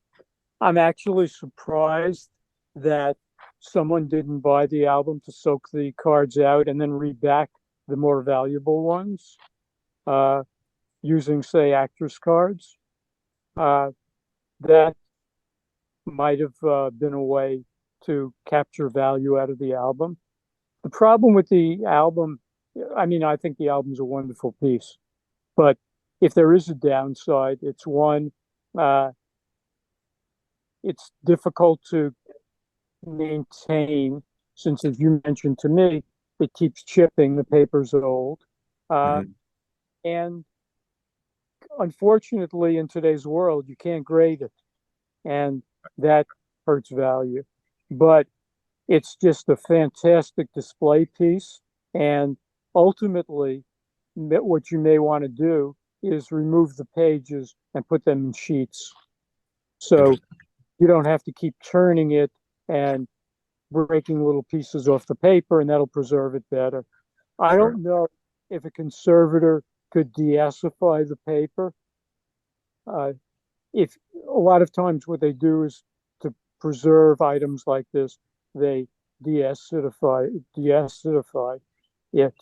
actually surprised that someone didn't buy the album to soak the cards out and then read back the more valuable ones using, say, actress cards. That might have been a way to capture value out of the album. The problem with the album, I think the album's a wonderful piece, but if there is a downside, it's one, it's difficult to maintain, since, as you mentioned to me, it keeps chipping, the paper's old. And unfortunately, in today's world, you can't grade it, and that hurts value. But it's just a fantastic display piece, and ultimately, what you may want to do is remove the pages and put them in sheets. So you don't have to keep turning it and breaking little pieces off the paper, and that'll preserve it better. I don't know if a conservator could deacidify the paper. If a lot of times what they do is to preserve items like this, they deacidify it,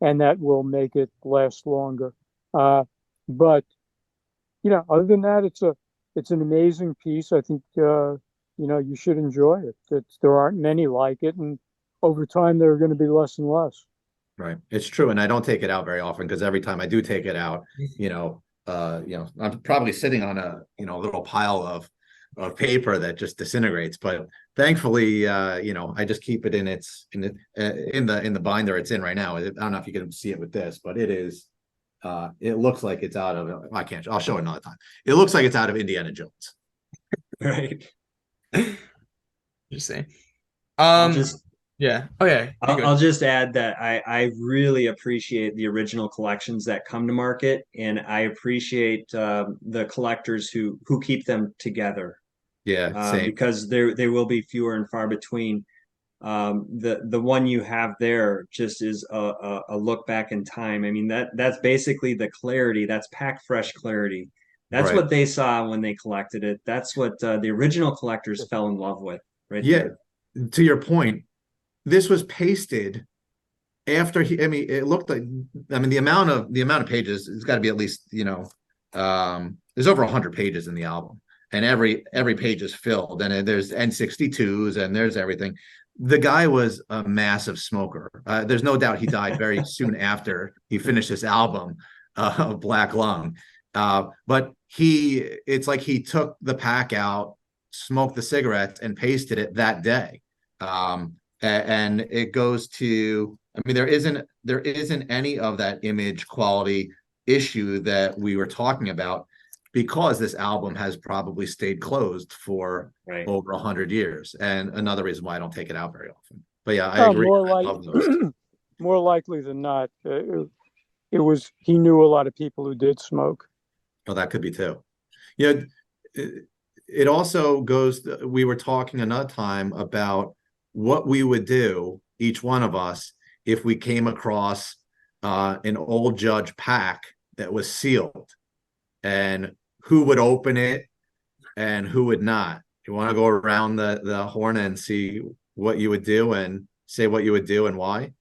and that will make it last longer. But other than that, it's an amazing piece. I think you should enjoy it. There aren't many like it, and over time there are going to be less and less. Right, it's true, and I don't take it out very often because every time I do take it out, I'm probably sitting on a little pile of paper that just disintegrates. But thankfully, I just keep it in the binder it's in right now. I don't know if you can see it with this, but it is. It looks like it's out of. I can't. I'll show it another time. It looks like it's out of Indiana Jones. Right. Just say. Yeah. Okay. I'll just add that I really appreciate the original collections that come to market, and I appreciate the collectors who keep them together. Yeah, same. Because they will be fewer and far between. The one you have there just is a look back in time. That's basically the clarity. That's packed fresh clarity. That's what they saw when they collected it. That's what the original collectors fell in love with. Right. Yeah. There. To your point, this was pasted after it looked like, the amount of pages, it's got to be at least, There's over 100 pages in the album, and every page is filled, and there's N62s and there's everything. The guy was a massive smoker. There's no doubt he died very soon after he finished this album of Black Lung. But it's like he took the pack out, smoked the cigarettes, and pasted it that day. And it goes to, I mean, there isn't any of that image quality issue that we were talking about, because this album has probably stayed closed for over 100 years. And another reason why I don't take it out very often. But yeah, I agree. More likely than not, he knew a lot of people who did smoke. Oh, that could be too. You know, it also goes, we were talking another time about what we would do, each one of us, if we came across an Old Judge pack that was sealed, and who would open it and who would not. You want to go around the horn and see what you would do and say what you would do and why?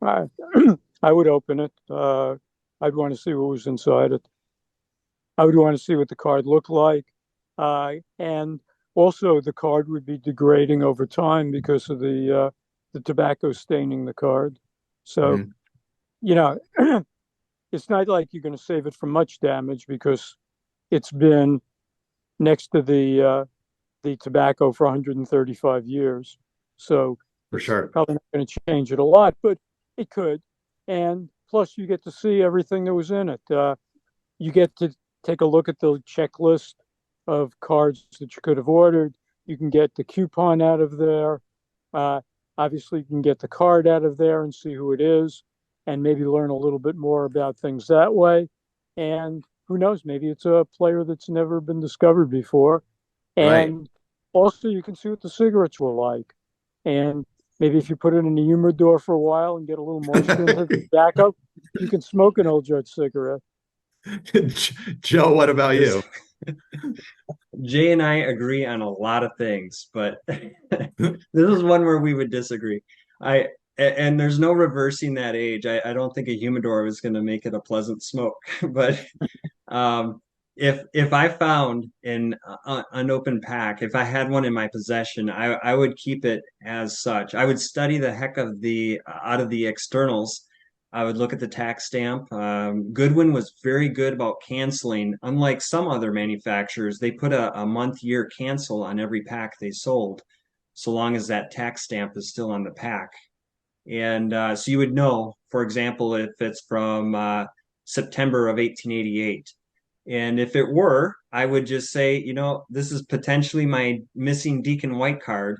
I would open it. I'd want to see what was inside it. I would want to see what the card looked like. And also the card would be degrading over time because of the tobacco staining the card. So, it's not like you're going to save it from much damage, because it's been next to the tobacco for 135 years. So for sure, probably not going to change it a lot, but it could. And plus, you get to see everything that was in it. You get to take a look at the checklist of cards that you could have ordered. You can get the coupon out of there. Obviously, you can get the card out of there and see who it is, and maybe learn a little bit more about things that way. And who knows, maybe it's a player that's never been discovered before. And also you can see what the cigarettes were like. And maybe if you put it in the humidor for a while and get a little moisture into the tobacco, you can smoke an Old Judge cigarette. Joe, what about you? Jay and I agree on a lot of things, but this is one where we would disagree. And there's no reversing that age. I don't think a humidor was going to make it a pleasant smoke. But if I found an unopened pack, if I had one in my possession, I would keep it as such. I would study the heck of out of the externals. I would look at the tax stamp. Goodwin was very good about canceling. Unlike some other manufacturers, they put a month-year cancel on every pack they sold, so long as that tax stamp is still on the pack. And so you would know, for example, if it's from September of 1888. And if it were, I would just say, this is potentially my missing Deacon White card.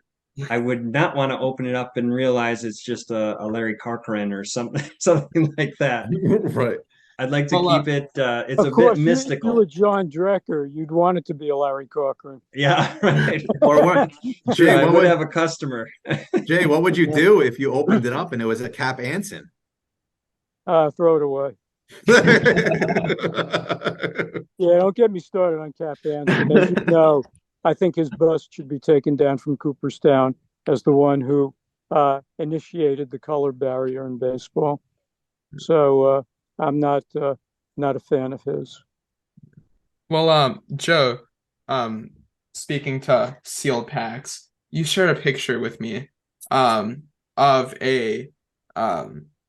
I would not want to open it up and realize it's just a Larry Corcoran or something like that. Right. I'd like to keep it. It's a bit mystical. If you were John Drecker, you'd want it to be a Larry Corcoran. Yeah, right. Or what? Jay, I would have a customer. Jay, what would you do if you opened it up and it was a Cap Anson? Throw it away. Yeah, don't get me started on Cap Anson. As you know, I think his bust should be taken down from Cooperstown as the one who initiated the color barrier in baseball. So I'm not a fan of his. Well, Joe, speaking to sealed packs, you shared a picture with me of a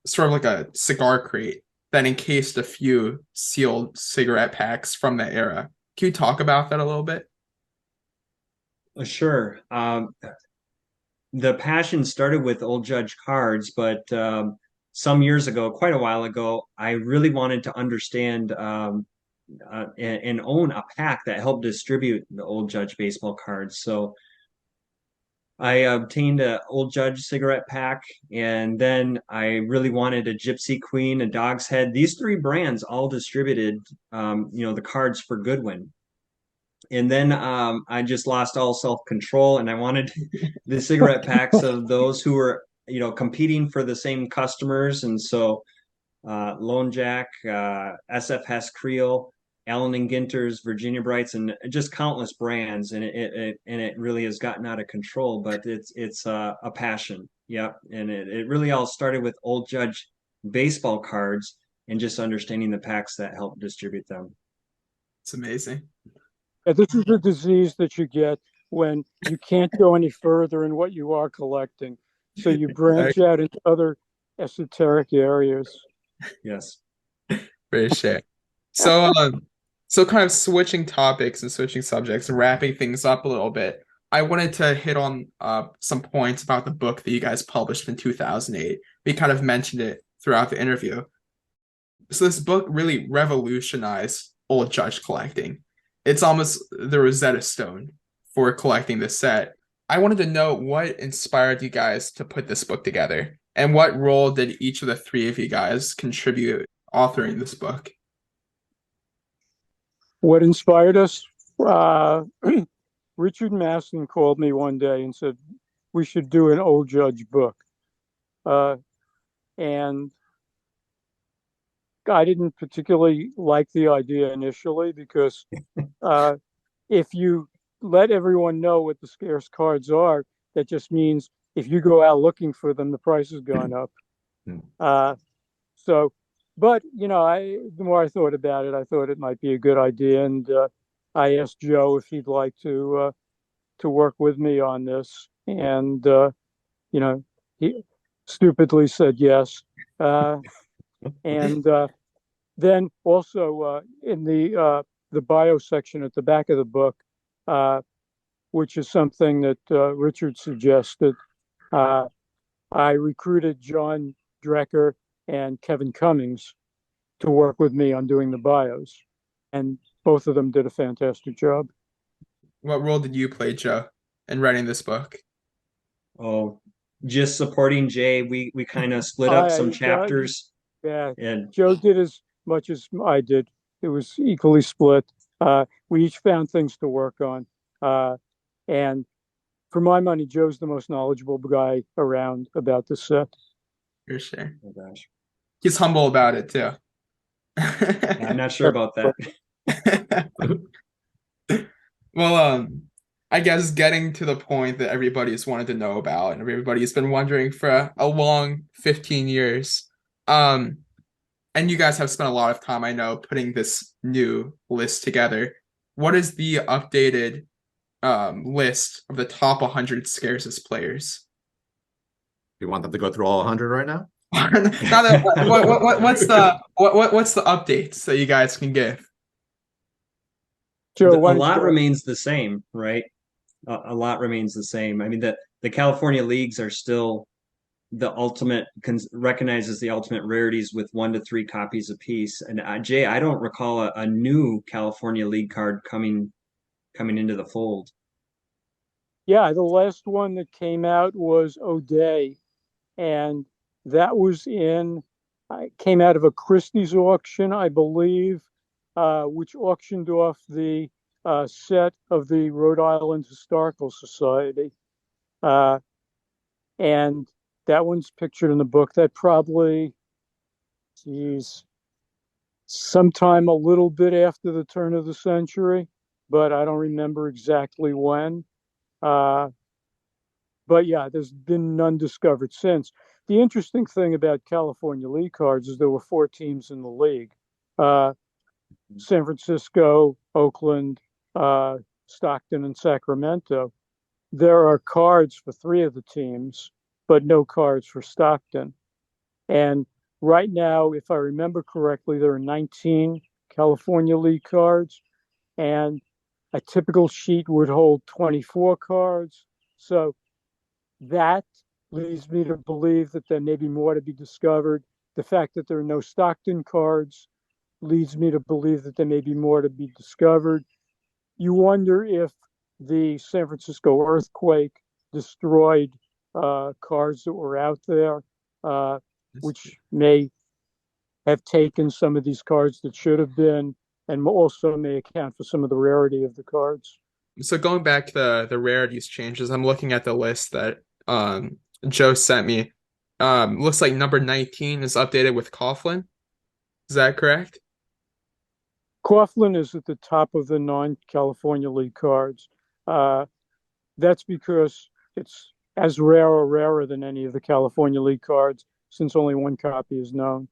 sort of like a cigar crate that encased a few sealed cigarette packs from the era. Can you talk about that a little bit? Sure. The passion started with Old Judge cards, but some years ago, quite a while ago, I really wanted to understand and own a pack that helped distribute the Old Judge baseball cards. So I obtained an Old Judge cigarette pack, and then I really wanted a Gypsy Queen, a Dog's Head. These three brands all distributed, the cards for Goodwin. And then I just lost all self-control, and I wanted the cigarette packs of those who were, competing for the same customers. And so Lone Jack, SF Hess Creole, Allen and Ginter's, Virginia Brights, and just countless brands. And it really has gotten out of control, but it's a passion. Yep. And it really all started with Old Judge baseball cards. and just understanding the packs that help distribute them. It's amazing. Yeah, this is a disease that you get when you can't go any further in what you are collecting. So you branch out into other esoteric areas. Yes. For sure. So, so kind of switching topics and switching subjects and wrapping things up a little bit. I wanted to hit on some points about the book that you guys published in 2008. We kind of mentioned it throughout the interview. So this book really revolutionized old judge collecting. It's almost the Rosetta Stone for collecting this set. I wanted to know what inspired you guys to put this book together, and what role did each of the three of you guys contribute authoring this book? What inspired us? Richard Masson called me one day and said, we should do an old judge book. And I didn't particularly like the idea initially because if you let everyone know what the scarce cards are, that just means if you go out looking for them, the price has gone up. But the more I thought about it, I thought it might be a good idea, and I asked Joe if he'd like to work with me on this, and he stupidly said yes. And then also in the bio section at the back of the book, which is something that Richard suggested, I recruited John Drecker and Kevin Cummings to work with me on doing the bios, and both of them did a fantastic job. What role did you play, Joe, in writing this book? Oh, just supporting Jay. We kind of split up some chapters. Yeah, and Joe did as much as I did. It was equally split. We each found things to work on. And for my money, Joe's the most knowledgeable guy around about this set. For sure. Oh gosh. He's humble about it too. I'm not sure about that. Well, I guess getting to the point that everybody's wanted to know about and everybody's been wondering for a long 15 years. And you guys have spent a lot of time, I know, putting this new list together. What is the updated list of the top 100 scarcest players? You want them to go through all 100 right now? What's the updates that you guys can give? Joe, a lot remains the same, right? A lot remains the same. I mean, the California leagues are still the ultimate, recognized as the ultimate rarities with 1 to 3 copies apiece. And Jay, I don't recall a new California league card coming into the fold. Yeah, the last one that came out was O'Day, and that came out of a Christie's auction, I believe, which auctioned off the set of the Rhode Island Historical Society. And that one's pictured in the book. That probably, sometime a little bit after the turn of the century, but I don't remember exactly when. But yeah, there's been none discovered since. The interesting thing about California League cards is there were 4 teams in the league. San Francisco, Oakland, Stockton, and Sacramento. There are cards for 3 of the teams, but no cards for Stockton. And right now, if I remember correctly, there are 19 California League cards, and a typical sheet would hold 24 cards. So that leads me to believe that there may be more to be discovered. The fact that there are no Stockton cards leads me to believe that there may be more to be discovered. You wonder if the San Francisco earthquake destroyed cards that were out there, which may have taken some of these cards that should have been, and also may account for some of the rarity of the cards. So going back to the rarities changes, I'm looking at the list that Joe sent me. Looks like number 19 is updated with Coughlin. Is that correct? Coughlin is at the top of the non-California League cards. That's because it's as rare or rarer than any of the California League cards, since only 1 copy is known.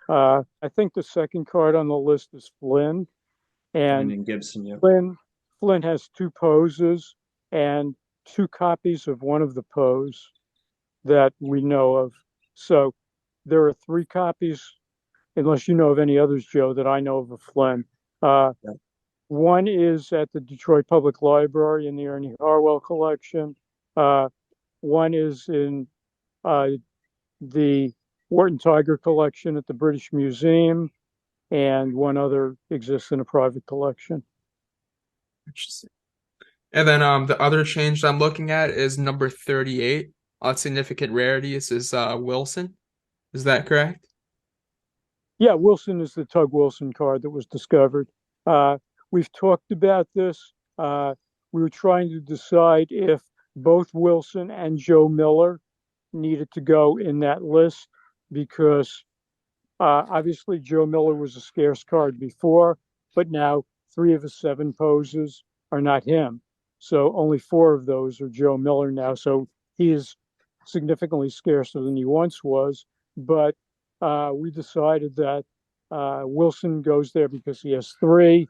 I think the second card on the list is Flynn, and And Gibson, yeah. Flynn has two poses and two copies of one of the pose that we know of. So there are three copies, unless you know of any others, Joe, that I know of Flynn. Yeah. One is at the Detroit Public Library in the Ernie Harwell collection. One is in the Wharton Tiger collection at the British Museum, and one other exists in a private collection. Interesting. And then the other change I'm looking at is number 38 on significant rarities is Wilson. Is that correct? Yeah, Wilson is the Tug Wilson card that was discovered. We've talked about this. We were trying to decide if both Wilson and Joe Miller needed to go in that list because obviously Joe Miller was a scarce card before, but now 3 of his 7 poses are not him. So only 4 of those are Joe Miller now. So he is significantly scarcer than he once was. But we decided that Wilson goes there because he has 3.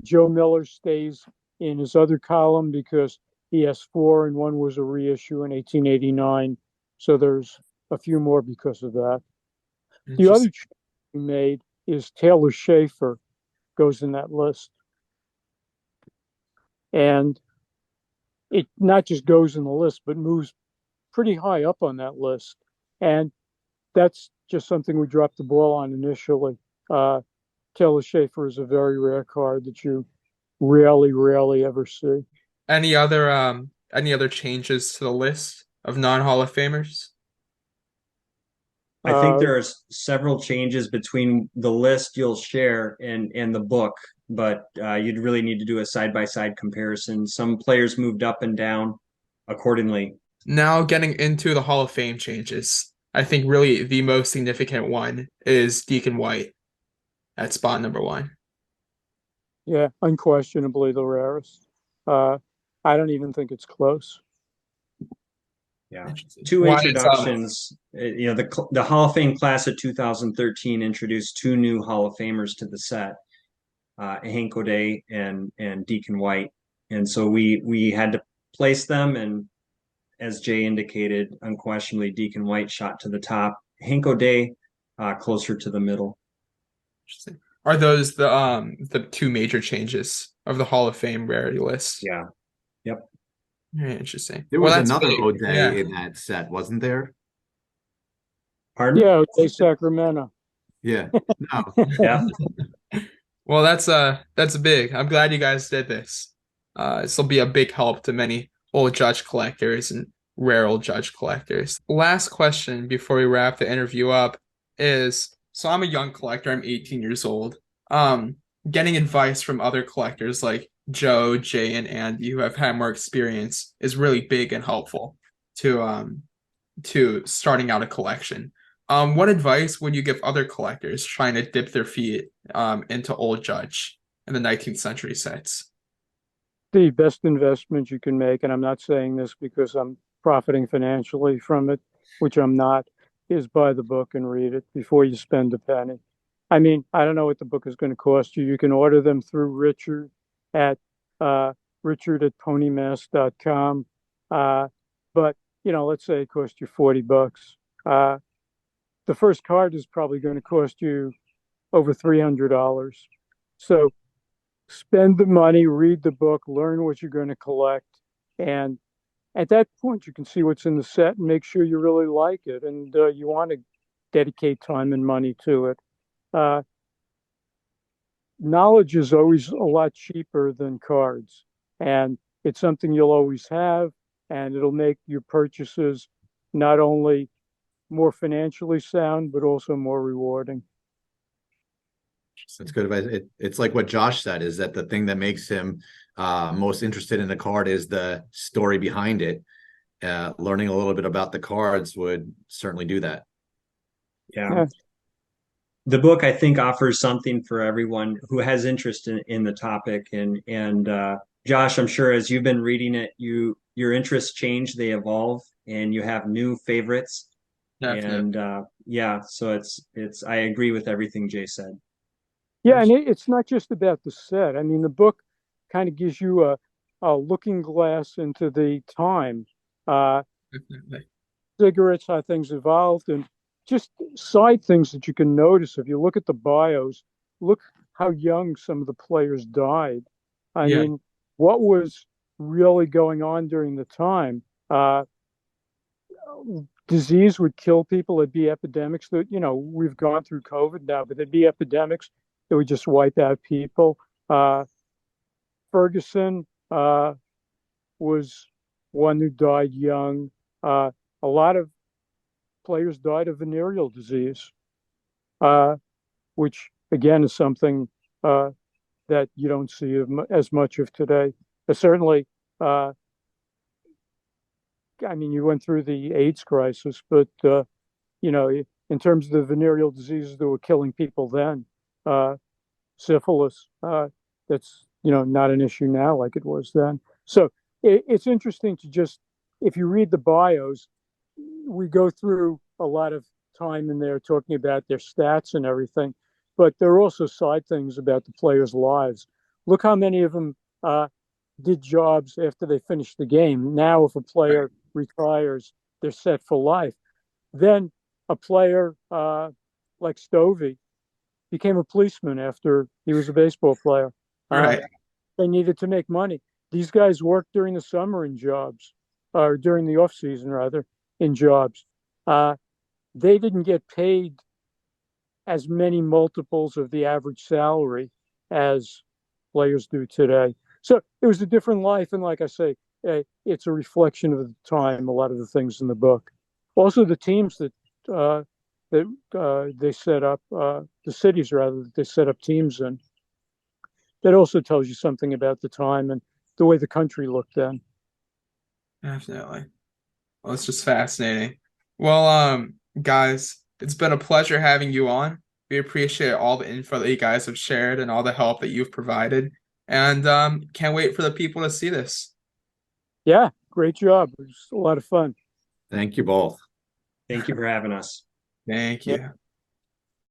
Joe Miller stays in his other column because he has 4, and one was a reissue in 1889. So there's a few more because of that. The other change we made is Taylor Schaefer goes in that list. And it not just goes in the list, but moves pretty high up on that list. And that's just something we dropped the ball on initially. Taylor Schaefer is a very rare card that you rarely ever see. Any other changes to the list of non-Hall of Famers? I think there are several changes between the list you'll share and the book, but you'd really need to do a side-by-side comparison. Some players moved up and down accordingly. Now getting into the Hall of Fame changes, I think really the most significant one is Deacon White at spot number 1. Yeah, unquestionably the rarest. I don't even think it's close. Yeah, 2 introductions. The Hall of Fame class of 2013 introduced 2 new Hall of Famers to the set, Hank O'Day and Deacon White, and so we had to place them. And as Jay indicated, unquestionably Deacon White shot to the top. Hank O'Day closer to the middle. Interesting. Are those the 2 major changes of the Hall of Fame rarity list? Yeah. Yep. Very interesting. There was that's another big. O'Day in that set, wasn't there? Pardon? Yeah, O'Day Sacramento. Yeah. No. Yeah. Well, that's big. I'm glad you guys did this. This will be a big help to many old judge collectors and rare old judge collectors. Last question before we wrap the interview up is, so I'm a young collector. I'm 18 years old. Getting advice from other collectors like Joe, Jay, and Andy, who have had more experience, is really big and helpful to starting out a collection. What advice would you give other collectors trying to dip their feet into old judge in the 19th century sets? The best investment you can make, and I'm not saying this because I'm profiting financially from it, which I'm not, is buy the book and read it before you spend a penny. I mean, I don't know what the book is going to cost you. You can order them through Richard at richard@ponymask.com. But, let's say it cost you $40. The first card is probably going to cost you over $300. So spend the money, read the book, learn what you're going to collect. And at that point, you can see what's in the set and make sure you really like it. And you want to dedicate time and money to it. Knowledge is always a lot cheaper than cards, and it's something you'll always have, and it'll make your purchases not only more financially sound, but also more rewarding. That's good advice. It's like what Josh said, is that the thing that makes him most interested in the card is the story behind it. Learning a little bit about the cards would certainly do that. Yeah. The book, I think, offers something for everyone who has interest in the topic. And Josh, I'm sure as you've been reading it, your interests change, they evolve, and you have new favorites. And yeah, so it's I agree with everything Jay said. Yeah, and it's not just about the set. I mean, the book kind of gives you a looking glass into the time. Uh, Definitely. Cigarettes, how things evolved, and just side things that you can notice. If you look at the bios, look how young some of the players died. I Yeah. mean, what was really going on during the time? Disease would kill people. There'd be epidemics that, we've gone through COVID now, but there'd be epidemics that would just wipe out people. Ferguson was one who died young. A lot of players died of venereal disease, uh, which again is something that you don't see as much of today. But certainly, I mean, you went through the AIDS crisis, but in terms of the venereal diseases that were killing people then, uh, syphilis, that's not an issue now like it was then. So it's interesting to just, if you read the bios, we go through a lot of time in there talking about their stats and everything, but there are also side things about the players' lives. Look how many of them did jobs after they finished the game. Now, if a player retires, they're set for life. Then a player like Stovey became a policeman after he was a baseball player. Right. They needed to make money. These guys worked during the summer in jobs, or during the off season rather, in jobs. They didn't get paid as many multiples of the average salary as players do today. So it was a different life, and like I say, it's a reflection of the time. A lot of the things in the book, also the teams that they set up, the cities rather that they set up teams in. That also tells you something about the time and the way the country looked then. Definitely. Well, it's just fascinating. Well, guys, it's been a pleasure having you on. We appreciate all the info that you guys have shared and all the help that you've provided. And can't wait for the people to see this. Yeah, great job. It was a lot of fun. Thank you both. Thank you for having us. Thank Yeah. you.